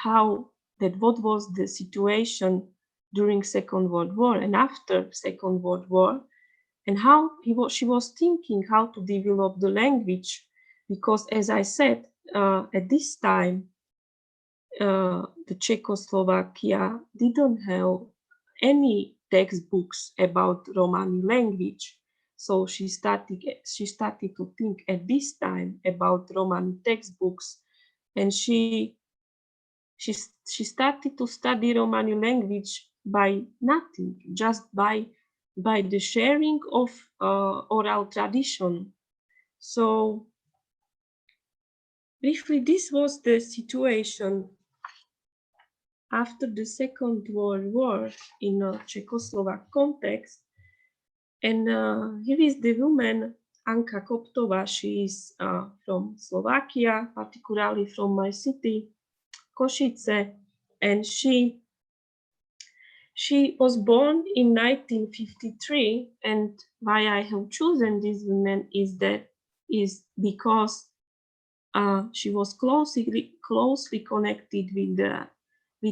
what was the situation during Second World War and after Second World War, and how she was thinking how to develop the language, because as I said, at this time the Czechoslovakia didn't have any textbooks about Romani language. So she started to think at this time about Romani textbooks, and she started to study Romani language by nothing, just by the sharing of oral tradition. So briefly, this was the situation after the Second World War in a Czechoslovak context. And here is the woman, Anka Koptová. She is from Slovakia, particularly from my city, Košice, and she was born in 1953. And why I have chosen this woman is because she was closely connected with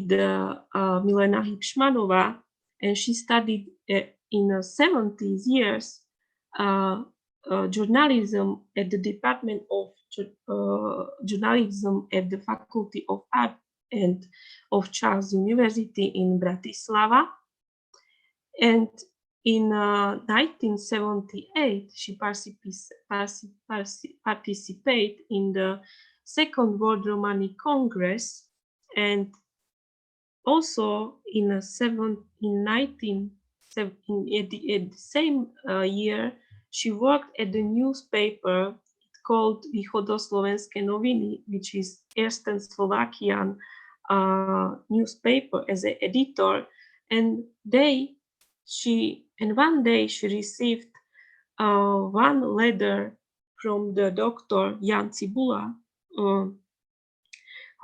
the Milena Hipšmanová, and she studied in the 70s years journalism at the Department of Journalism at the Faculty of Art and of Charles University in Bratislava. And in 1978, she participated in the Second World Romani Congress, and also in the same year, she worked at the newspaper called Východoslovenské noviny, which is Eastern Slovakian newspaper, as an editor, and And one day she received one letter from the doctor Jan Cibula, who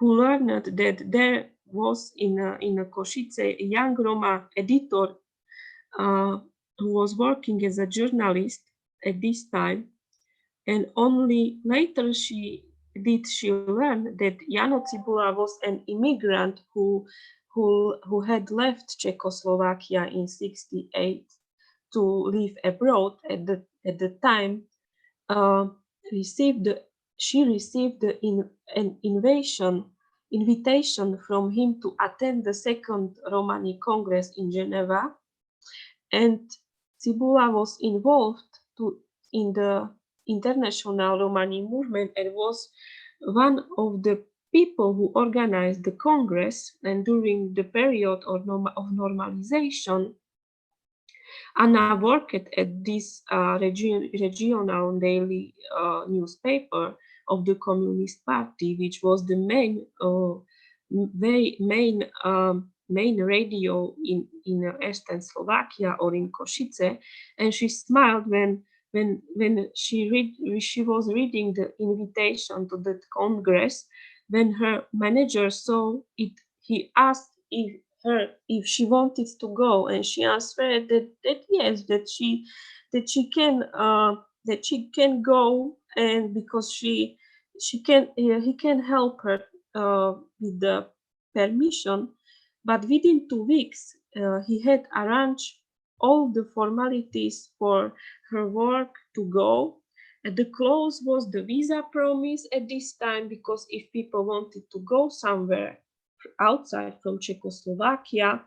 learned that there was in a Košice a young Roma editor who was working as a journalist at this time, and only later she learn that Jano Cibula was an immigrant who had left Czechoslovakia in '68 to live abroad at the time. She received an invitation from him to attend the second Romani Congress in Geneva, and Cibula was involved in the international Romani movement and was one of the people who organized the Congress. And during the period of normalization, Anna worked at this regional daily newspaper of the Communist Party, which was the main radio in Eastern Slovakia or in Košice, and she smiled when she was reading the invitation to the Congress. When her manager saw it, he asked if she wanted to go, and she answered that yes, that she can go, and because he can help her with the permission. But within 2 weeks, he had arranged all the formalities for her work to go. The clause was the visa promise at this time, because if people wanted to go somewhere outside from Czechoslovakia,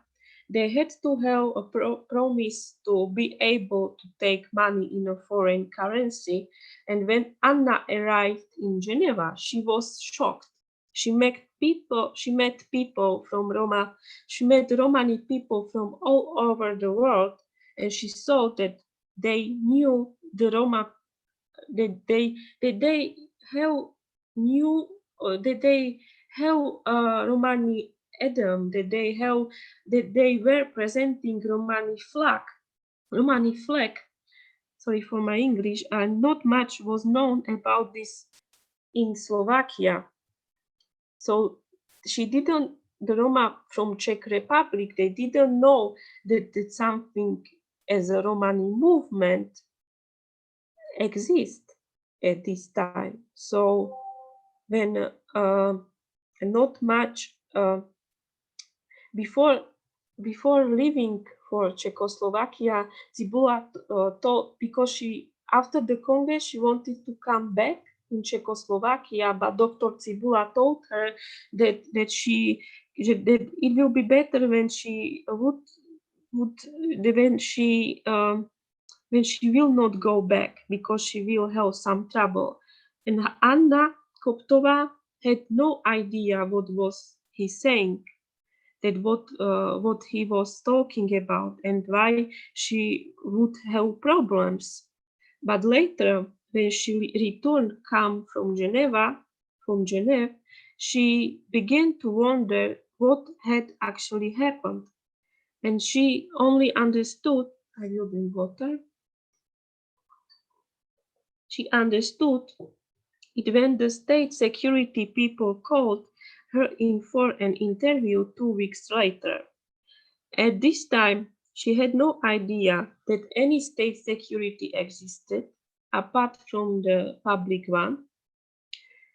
they had to have a promise to be able to take money in a foreign currency. And when Anna arrived in Geneva, she was shocked. She met people from Roma. She met Romani people from all over the world, and she saw that they knew the Roma. That they have knew that they have Romani Adam, that they were presenting Romani flag. Sorry for my English, and not much was known about this in Slovakia. So the Roma from Czech Republic, they didn't know that something as a Romani movement exist at this time. So when not much before leaving for Czechoslovakia, Cibula told, because after the Congress she wanted to come back in Czechoslovakia, but Dr. Cibula told her that it will be better when she when she will not go back, because she will have some trouble. And Anna Koptova had no idea what was he saying, that what he was talking about and why she would have problems. But later, when she returned from Geneva, she began to wonder what had actually happened. And she only understood, I will drink water. She understood it when the state security people called her in for an interview 2 weeks later. At this time, she had no idea that any state security existed apart from the public one.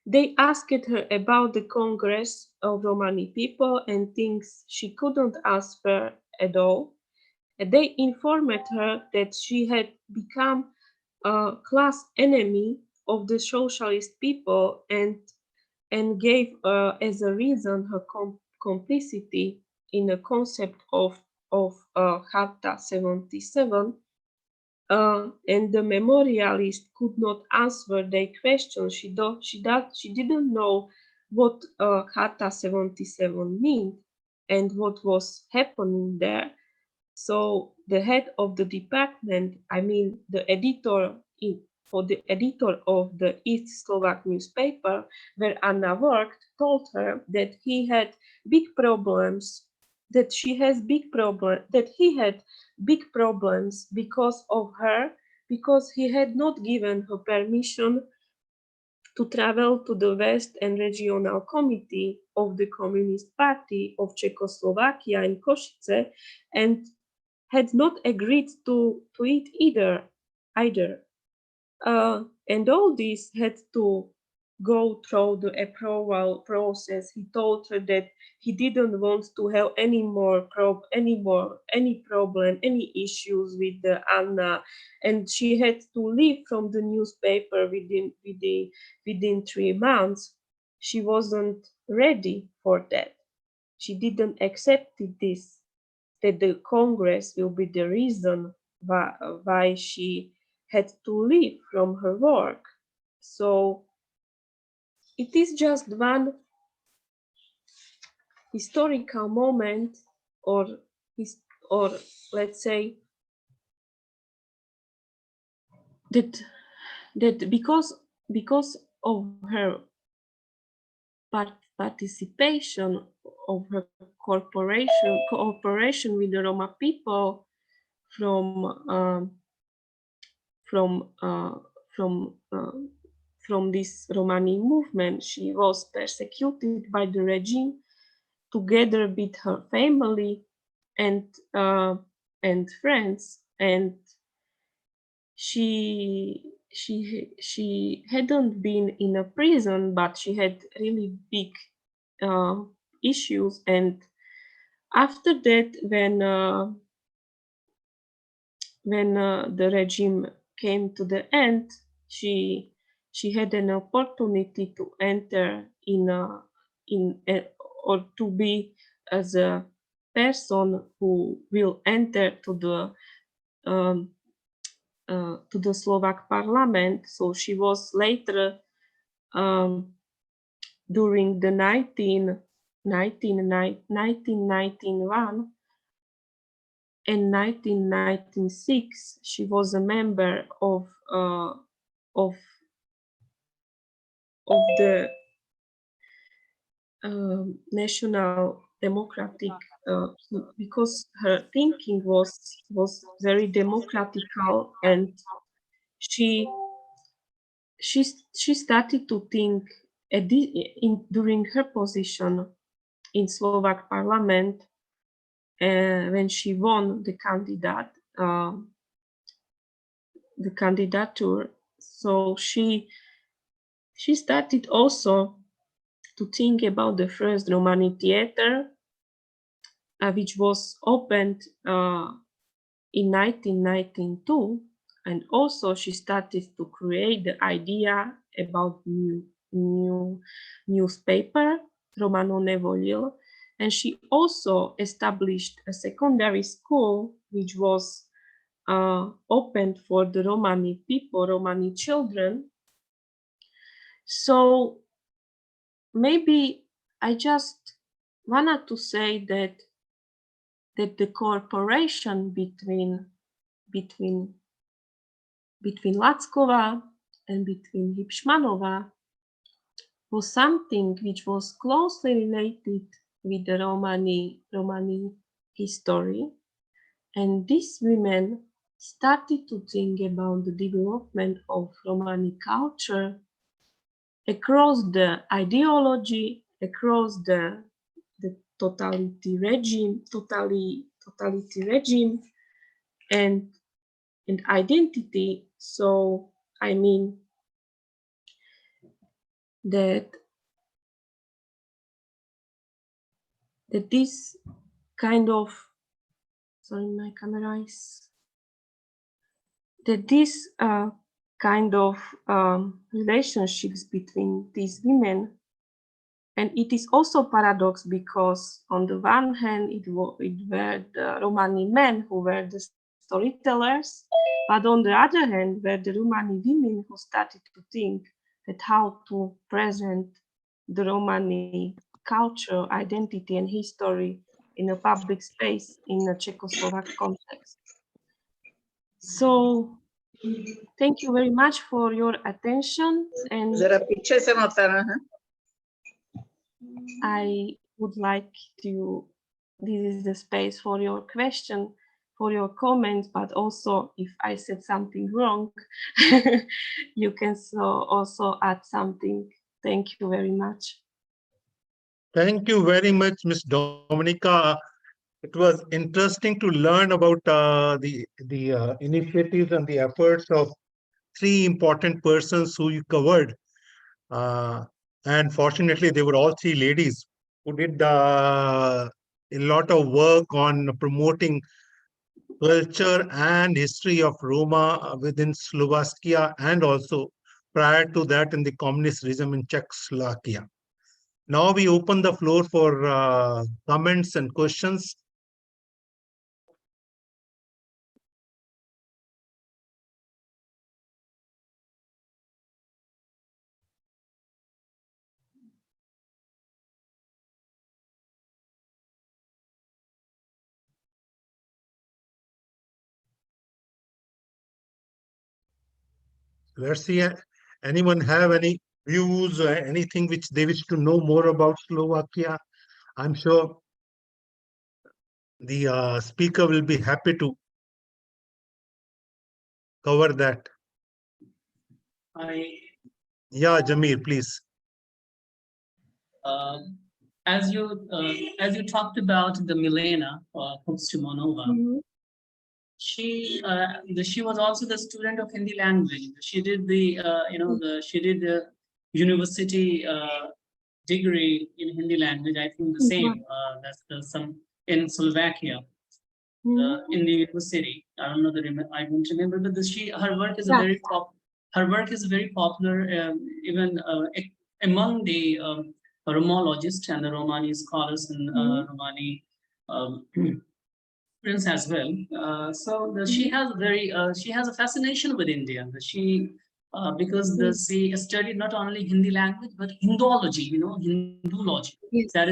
They asked her about the Congress of Romani people and things she couldn't answer at all. They informed her that she had become a class enemy of the socialist people, and gave as a reason her complicity in a concept of Charta 77. And the memorialist could not answer their question. She didn't know what Charta 77 meant and what was happening there. So the head of the department, I mean the editor of the East Slovak newspaper where Anna worked, told her that he had big problems that she has big problem, that he had big problems because of her, because he had not given her permission to travel to the West and Regional Committee of the Communist Party of Czechoslovakia in Košice, and had not agreed to it either. And all this had to go through the approval process. He told her that he didn't want to have any problem, any issues with Anna, and she had to leave from the newspaper within 3 months. She wasn't ready for that. She didn't accept this, that the Congress will be the reason why she had to leave from her work. So it is just one historical moment, or let's say that because of her participation, of her cooperation with the Roma people from from uh, from uh, from this Romani movement, she was persecuted by the regime together with her family and friends, and she hadn't been in a prison, but she had really big issues. And after that, when the regime came to the end, she had an opportunity to enter or to be as a person who will enter to the Slovak parliament. So she was later, during the 1991 and 1996, she was a member of the National Democratic, because her thinking was very democratical, and she started to think during her position in Slovak parliament, when she won the candidature. So she started also to think about the first Romani theater, which was opened in 1992, and also she started to create the idea about new newspaper, Romano Nevolil, and she also established a secondary school which was opened for the Romani people, Romani children. So maybe I just wanted to say that the cooperation between Lackova and between Hipšmanova was something which was closely related with the Romani history, and these women started to think about the development of Romani culture across the ideology, across the totality regime, and identity. So I mean that this kind of, sorry, my camera is, that this kind of relationships between these women. And it is also paradox, because on the one hand, it were the Romani men who were the storytellers, but on the other hand, were the Romani women who started to think that how to present the Romani culture, identity, and history in a public space in a Czechoslovak context. So, thank you very much for your attention, and I would like to this is the space for your question, for your comments, but also if I said something wrong, you can also add something. Thank you very much. Thank you very much, Ms. Dominica. It was interesting to learn about the initiatives and the efforts of three important persons who you covered. And fortunately, they were all three ladies who did a lot of work on promoting culture and history of Roma within Slovakia and also prior to that in the communist regime in Czechoslovakia. Now we open the floor for comments and questions. Let's see, anyone have any views or anything which they wish to know more about Slovakia? I'm sure the speaker will be happy to cover that. Yeah, Jamir, please. As you talked about the Milena Kostumonova, she was also the student of Hindi language. She did the she did the university degree in Hindi language. I think the same. That's some in Slovakia. In the university, I don't know I don't remember, but her work is very popular, even among the Romologists and the Romani scholars and Romani students as well. She has a fascination with India. Because she studied not only Hindi language but Hindology, Hindology. Yes. That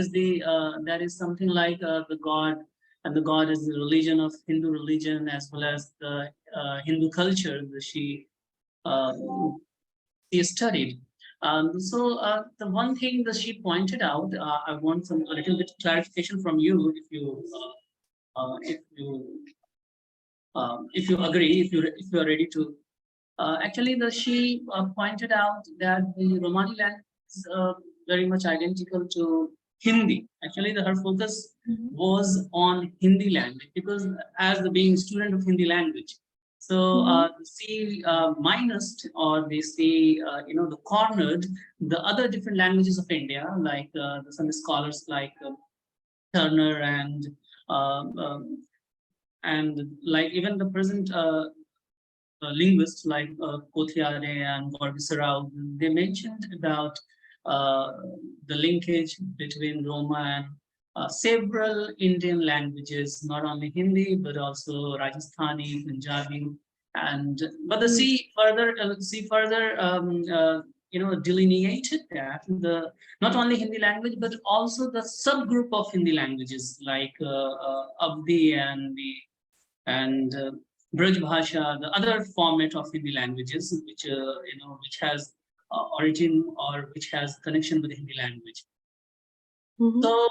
is something like the God, and the God is the religion of Hindu religion as well as the Hindu culture that she studied. The one thing that she pointed out, I want a little bit clarification from you, if you agree, if you are ready to. Actually, she pointed out that the Romani language is very much identical to Hindi. Actually, her focus was on Hindi language because as being student of Hindi language, so she minused, or they say the cornered the other different languages of India, like some scholars like Turner and like even the present linguists like Kothiare and Gorgisarao. They mentioned about the linkage between Roma and several Indian languages, not only Hindi but also Rajasthani, Punjabi, but she further delineated that not only Hindi language but also the subgroup of Hindi languages like Avdi and Braj Bhasha, the other format of Hindi languages, which has origin or which has connection with the Hindi language. So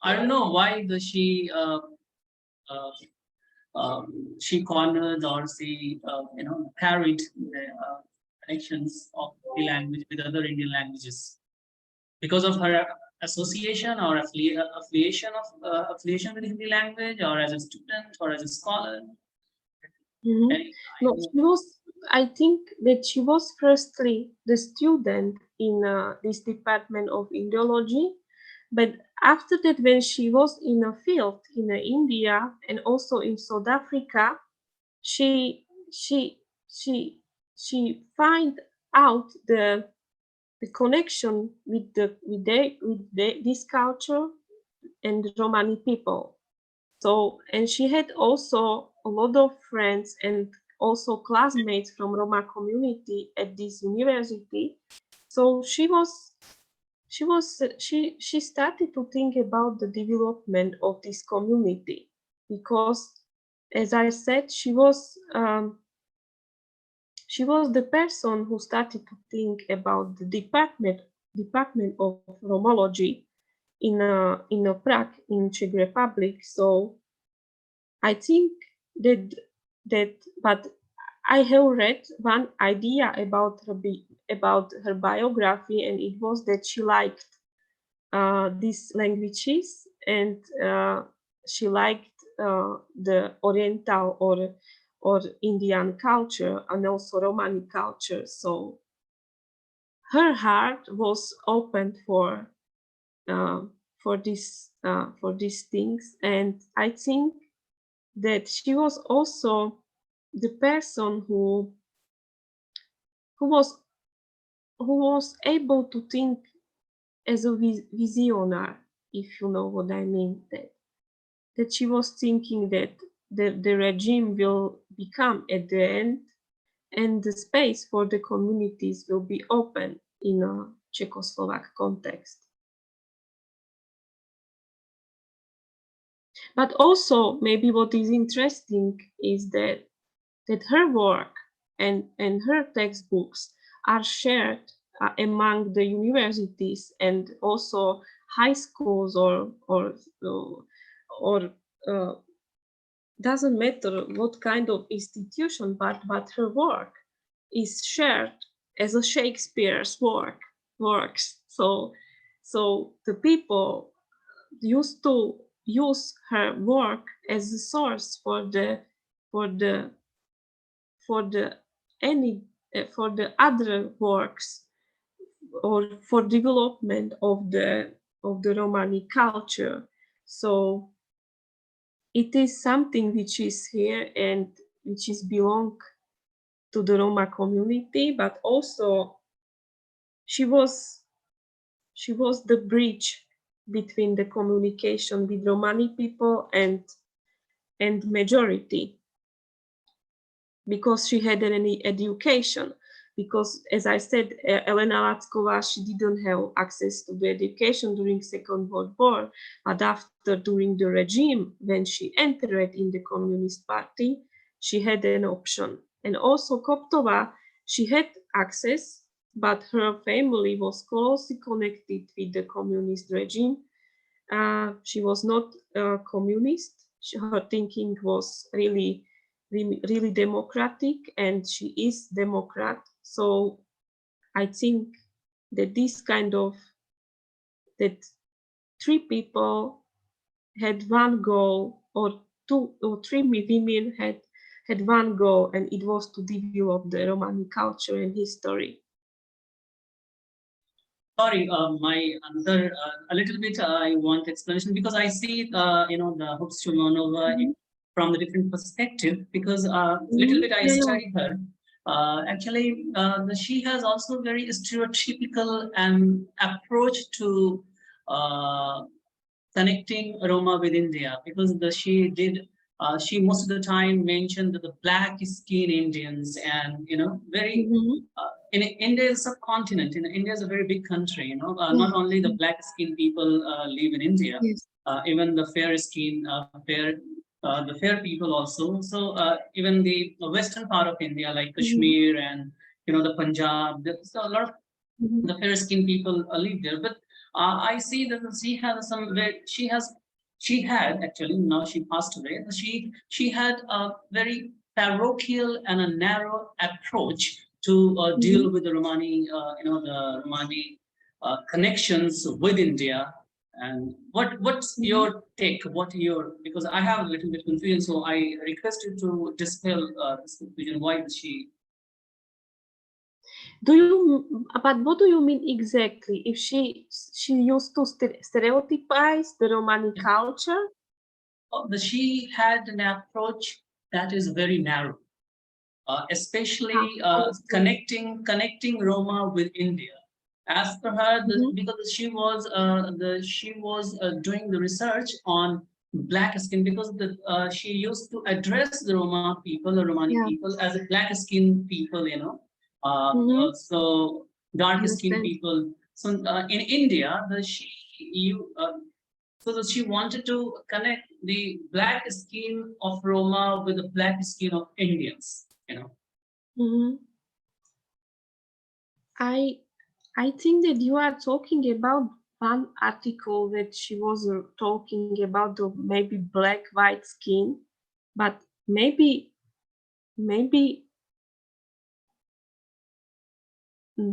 I don't know why she cornered or she carried the connections of the language with other Indian languages because of her association or affiliation with Hindi language, or as a student or as a scholar. No, I think that she was firstly the student in this department of Indology, but after that, when she was in a field in India and also in South Africa, she find out the connection with this culture and the Romani people. So, and she had also a lot of friends and also classmates from Roma community at this university. So she started to think about the development of this community because, as I said, she was the person who started to think about the department of Romology, in Prague in Czech Republic. So I think that but I have read one idea about her biography, and it was that she liked these languages, and she liked the Oriental or Indian culture, and also Romani culture. So her heart was opened for these things, and I think that she was also the person who was able to think as a visionary, if you know what I mean. That she was thinking that the regime will become at the end, and the space for the communities will be open in a Czechoslovak context. But also, maybe what is interesting is that her work and her textbooks are shared among the universities and also high schools or doesn't matter what kind of institution, but her work is shared as a Shakespeare's works. So the people used to use her work as a source for the other works or for development of the Romani culture. So it is something which is here and which is belong to the Roma community, but also she was the bridge between the communication with Romani people and majority, because she had any education. Because, as I said, Elena Lackova, she didn't have access to the education during Second World War, but after, during the regime, when she entered in the Communist Party, she had an option. And also Koptova, she had access, but her family was closely connected with the communist regime. She was not a communist. Her thinking was really democratic, and she is Democrat. So I think that this kind of, that three people had one goal, or two or three women had one goal, and it was to develop the Romani culture and history. Sorry, my answer a little bit. I want explanation because I see the Hopstumanova from a different perspective. Because little bit I studied her. Actually, she has also very stereotypical approach to connecting Roma with India, because she most of the time mentioned the black skin Indians, and very in India is a subcontinent. India is a very big country. Not only the black skin people live in India, Yes. Even the fair skin, the fair people also. So even the western part of India, like Kashmir and the Punjab, there's a lot of the fair skinned people live there. But I see that she had actually, now she passed away. She had a very parochial and a narrow approach to deal with the Romani, the Romani connections with India. And what's your take? Because I have a little bit confusion, so I request you to dispel this confusion. Why did she? But what do you mean exactly? If she used to stereotypize the Romani culture? She had an approach that is very narrow, especially connecting Roma with India. As per her, because she was doing the research on black skin, because she used to address the Roma people, the Romani people, as a black skin people, so dark skin people. So in India, so that she wanted to connect the black skin of Roma with the black skin of Indians. I think that you are talking about one article that she was talking about the maybe black-white skin, but maybe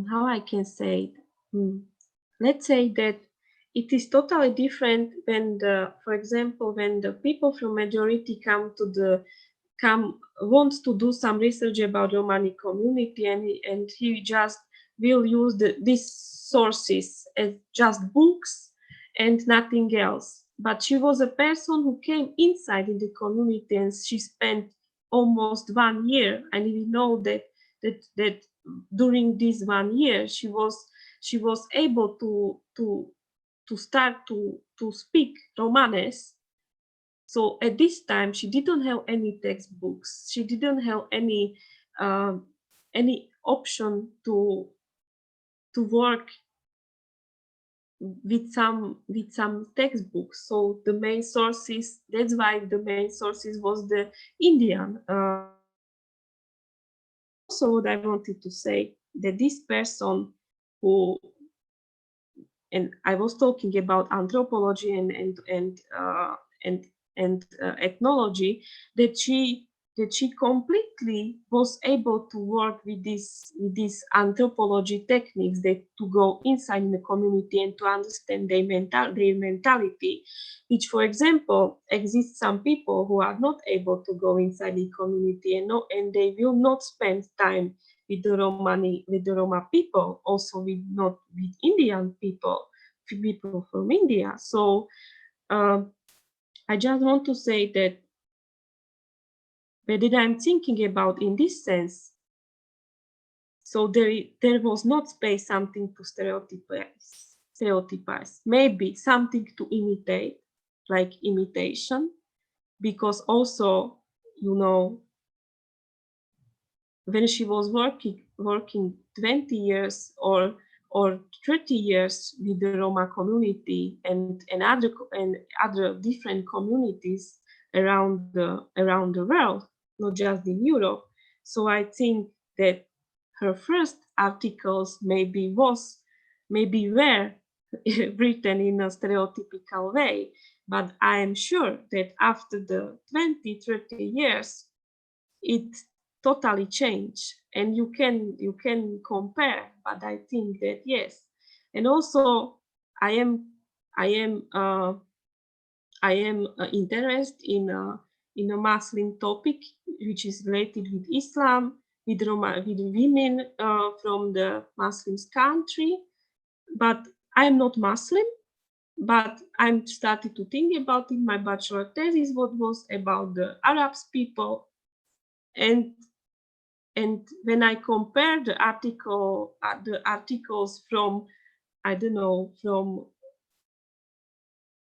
how I can say it. Let's say that it is totally different when for example, when the people from majority wants to do some research about Romani community, and he just will use these sources as just books and nothing else. But she was a person who came inside in the community, and she spent almost 1 year. And we know that during this 1 year she was able to start to speak Romanes. So at this time, she didn't have any textbooks. She didn't have any option to work with some textbooks. So the main sources. That's why the main sources was the Indian. Also, what I wanted to say that this person who, and I was talking about anthropology and ethnology, that she completely was able to work with these anthropology techniques, that to go inside the community and to understand their mentality, which, for example, exists some people who are not able to go inside the community, and they will not spend time with the Roma people, also not with Indian people from India. So I just want to say that whether I'm thinking about in this sense, so there was not space something to stereotypize, maybe something to imitate, like imitation, because also, when she was working 20 years or 30 years with the Roma community and other different communities around the world, not just in Europe. So I think that her first articles maybe were written in a stereotypical way, but I am sure that after the 20-30 years, it totally changed, and you can compare. But I think that yes, and also I am interested in a Muslim topic which is related with Islam, with women from the Muslims country. But I am not Muslim, but I'm started to think about it. My bachelor thesis was about the Arabs people, and when I compare the articles from, I don't know, from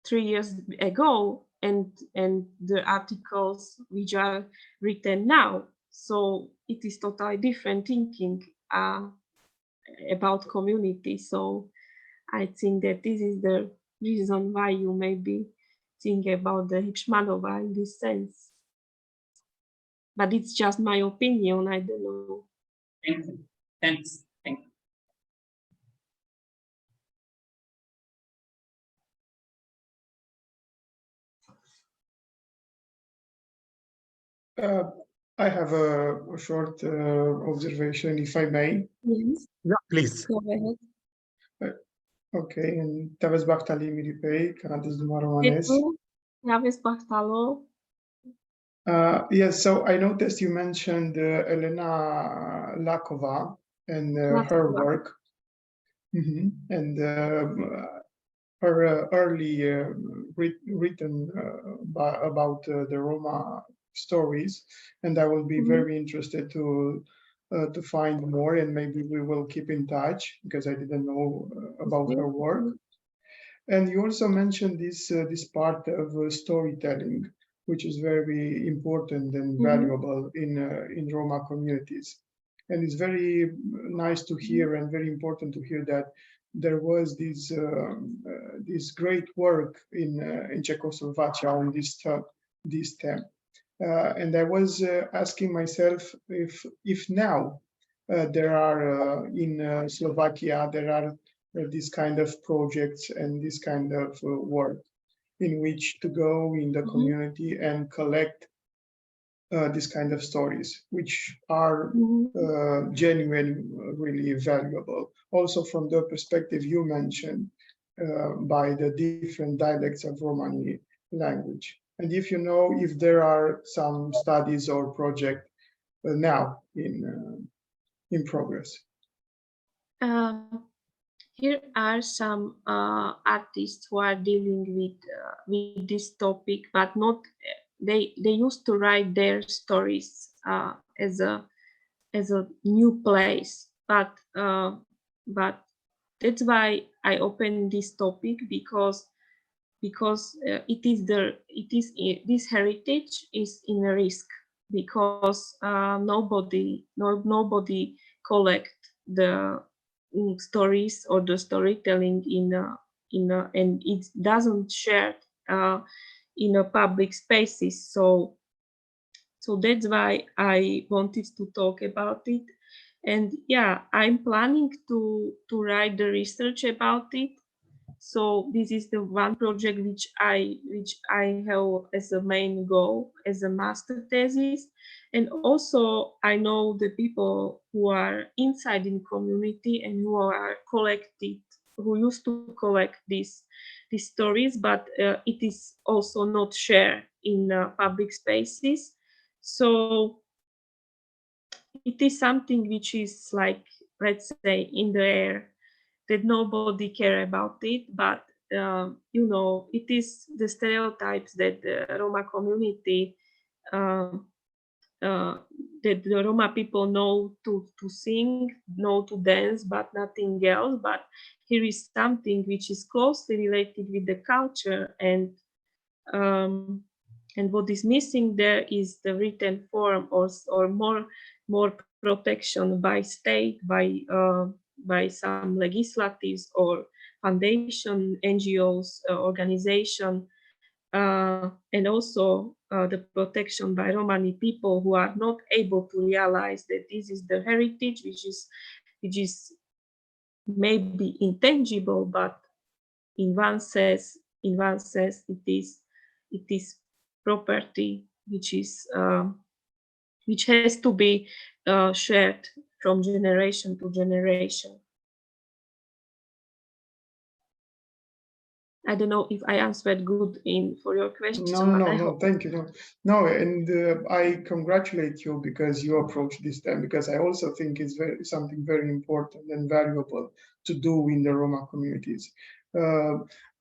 3 years ago, and the articles which are written now, so it is totally different thinking about community. So I think that this is the reason why you maybe think about the Hitchmanova in this sense. But it's just my opinion. I don't know. Thank you. Thanks. Thank you. I have a short observation, if I may. Yes. Yeah, please. Go ahead. Okay, and Tavas Bachtali Miripei, Canades do Maromanes. Yes, so I noticed you mentioned Elena Lakova and her work. And her early written about the Roma stories, and I will be very interested to find more, and maybe we will keep in touch, because I didn't know about her work. And you also mentioned this part of storytelling, which is very important and valuable in Roma communities. And it's very nice to hear, and very important to hear, that there was this great work in Czechoslovakia on this theme. And I was asking myself if now there are in Slovakia, there are this kind of projects and this kind of work in which to go in the community and collect this kind of stories, which are genuine, really valuable. Also from the perspective you mentioned, by the different dialects of Romani language. And if you know if there are some studies or project now in progress. Uh, Here are some artists who are dealing with this topic, but not they used to write their stories as a new place, but that's why I opened this topic because this heritage is in a risk because nobody collect the stories or the storytelling and it doesn't share in a public spaces. So that's why I wanted to talk about it. And yeah, I'm planning to write the research about it. So this is the one project which I have as a main goal, as a master thesis. And also I know the people who are inside in community and who are collected, who used to collect these stories, but it is also not shared in public spaces. So it is something which is like, let's say, in the air, that nobody care about it, but it is the stereotypes that the Roma community, uh, that the Roma people know to sing, know to dance, but nothing else. But here is something which is closely related with the culture, um, and what is missing there is the written form or more protection by state, by some legislatives or foundation, NGOs, organization, and also the protection by Romani people who are not able to realize that this is the heritage, which is maybe intangible, but in one sense it is property which has to be shared from generation to generation. I don't know if I answered good in for your question. No, thank you. No, and I congratulate you because you approach this time, because I also think it's something very important and valuable to do in the Roma communities.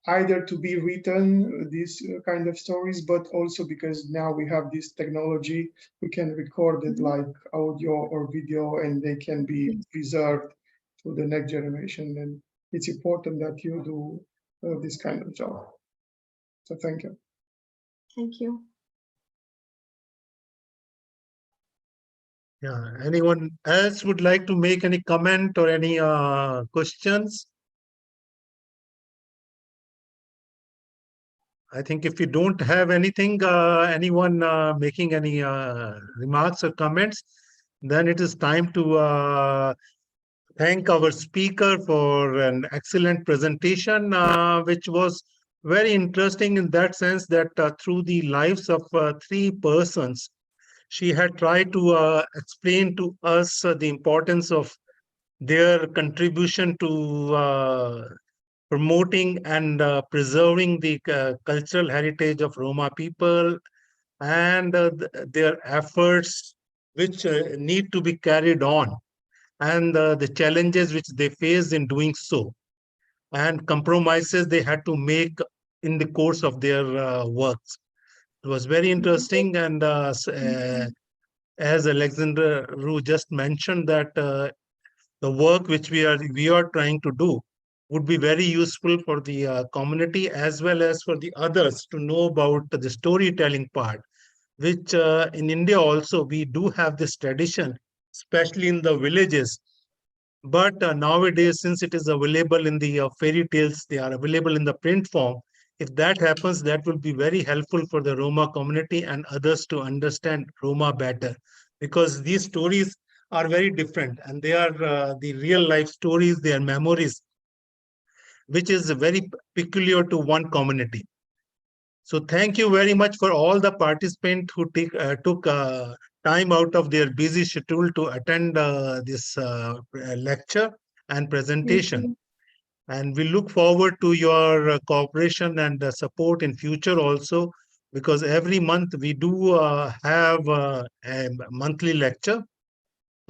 Either to be written these kind of stories, but also because now we have this technology, we can record it like audio or video, and they can be preserved to the next generation. And it's important that you do this kind of job. So thank you. Thank you. Yeah. Anyone else would like to make any comment or any questions? I think if you don't have anything, anyone making any remarks or comments, then it is time to thank our speaker for an excellent presentation, which was very interesting in that sense that through the lives of three persons, she had tried to explain to us the importance of their contribution to promoting and preserving the cultural heritage of Roma people and their efforts which need to be carried on, and the challenges which they faced in doing so, and compromises they had to make in the course of their works. It was very interesting, and as Alexander Rue just mentioned, that the work which we are trying to do would be very useful for the community as well as for the others to know about the storytelling part, which in India also we do have this tradition, especially in the villages. But nowadays, since it is available in the fairy tales, they are available in the print form. If that happens, that will be very helpful for the Roma community and others to understand Roma better, because these stories are very different and they are the real life stories, they are memories which is very peculiar to one community. So thank you very much for all the participants who took time out of their busy schedule to attend this lecture and Thank presentation. you. And we look forward to your cooperation and support in future also, because every month we do have a monthly lecture.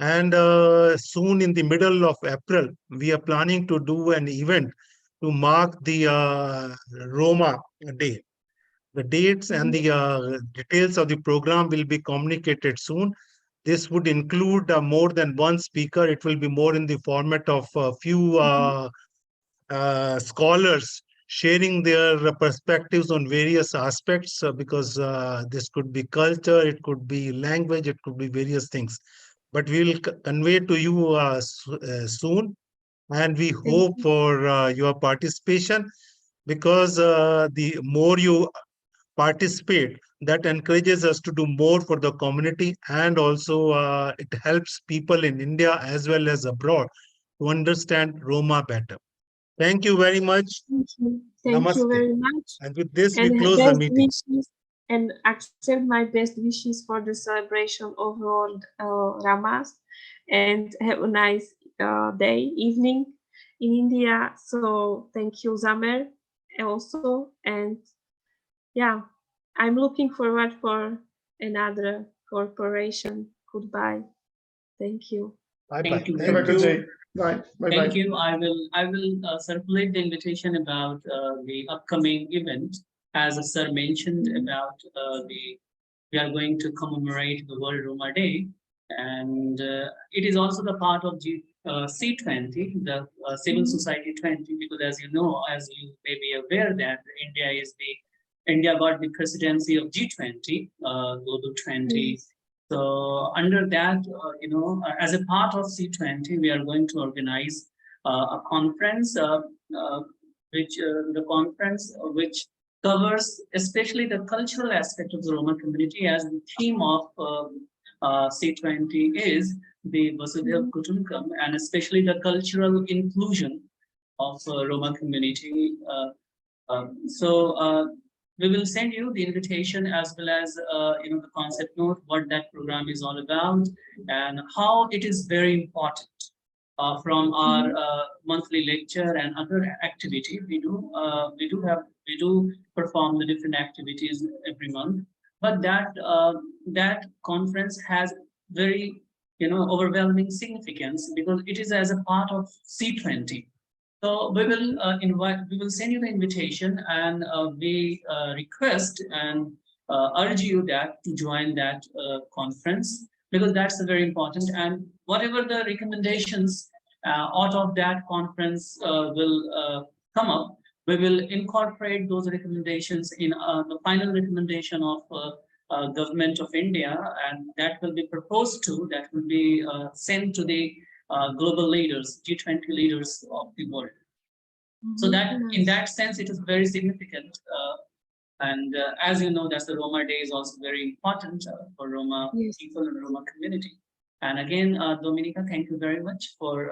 And soon in the middle of April, we are planning to do an event to mark the Roma Day. The dates and the details of the program will be communicated soon. This would include more than one speaker. It will be more in the format of a few scholars sharing their perspectives on various aspects, because this could be culture, it could be language, it could be various things. But we will convey to you soon, and we Thank hope you. for your participation, because the more you participate, that encourages us to do more for the community, and also it helps people in India as well as abroad to understand Roma better. Thank you very much. Thank you. Thank you Namaste. very much. And with this, we And close the best meeting. wishes, and accept my best wishes for the celebration of Lord Ramas, and have a nice day, evening in India. So thank you, Zamer, also. And yeah, I'm looking forward for another cooperation. Goodbye. Thank you. Bye-bye. Thank you. Have a good day. Bye. Bye. Thank Bye. you. I will circulate the invitation about the upcoming event, as Sir mentioned about we are going to commemorate the World Roma Day, and it is also the part of C20, the Civil Society 20, because as you know, as you may be aware, that India got the presidency of G20, Global 20. Yes. So under that, as a part of C20, we are going to organize a conference, which covers especially the cultural aspect of the Roma community, as the theme of C20 is the Vasudhaiva Kutumbakam, and especially the cultural inclusion of Roma community. So we will send you the invitation, as well as the concept note, what that program is all about, and how it is very important. From our monthly lecture and other activity, we do perform the different activities every month. But that conference has very overwhelming significance, because it is as a part of C20. So we will send you the invitation, and we request and urge you that to join that conference, because that's very important. And whatever the recommendations out of that conference will come up, we will incorporate those recommendations in the final recommendation of Government of India, and that will be that will be sent to the global leaders, G20 leaders of the world. So that in that sense, it is very significant. And as you know, that's the Roma Day is also very important for Roma people and Roma community. And again, Dominica, thank you very much for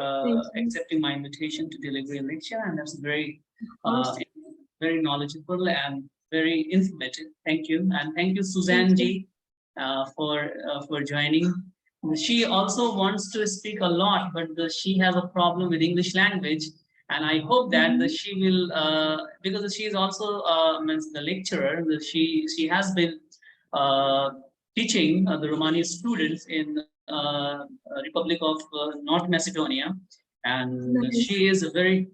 accepting my invitation to deliver a lecture. And that's very knowledgeable and very informative. Thank you. And thank you, Suzanne G, for joining. She also wants to speak a lot, but she has a problem with English language. And I hope that she will, because she is also the lecturer, she has been teaching the Romani students in Republic of North Macedonia, and she is a very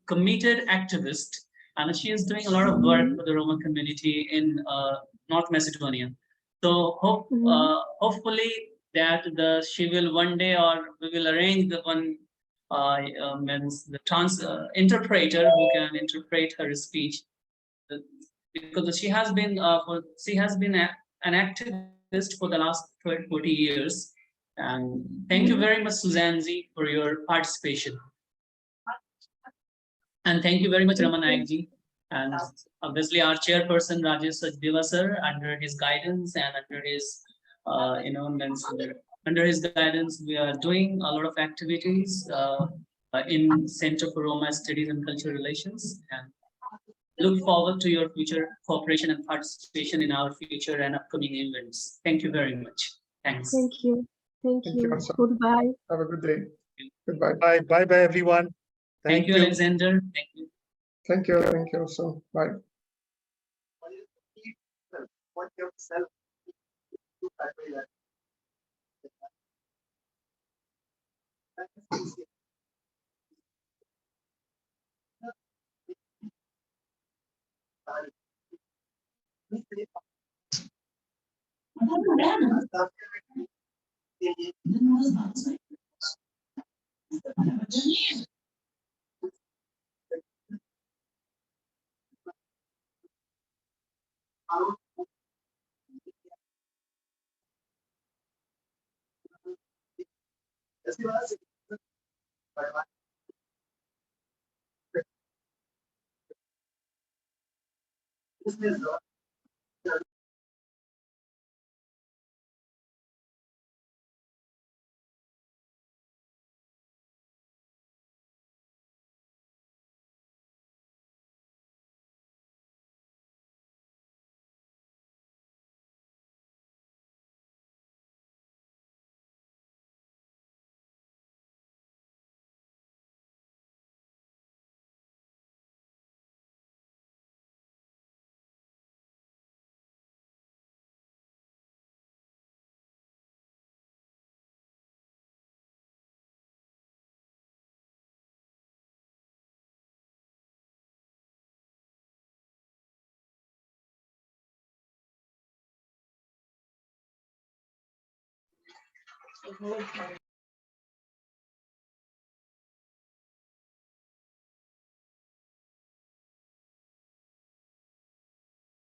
committed activist, and she is doing a lot of work for the Roma community in North Macedonia. So hopefully that she will one day, or we will arrange the one. The interpreter who can interpret her speech, because she has been an activist for the last 40 years. And thank you very much, Suzanne Z, for your participation. And thank you very much, Ramanayak ji, and obviously our chairperson Rajesh Sachdeva sir, under his guidance and under his under his guidance, we are doing a lot of activities in Center for Roma Studies and Cultural Relations, and look forward to your future cooperation and participation in our future and upcoming events. Thank you very much. Thanks. Thank you. Thank Thank you you. also. Goodbye. Have a good day. Goodbye. Bye. Bye, everyone. Thank you, Alexander. Thank you. Thank you. Thank you also. Bye.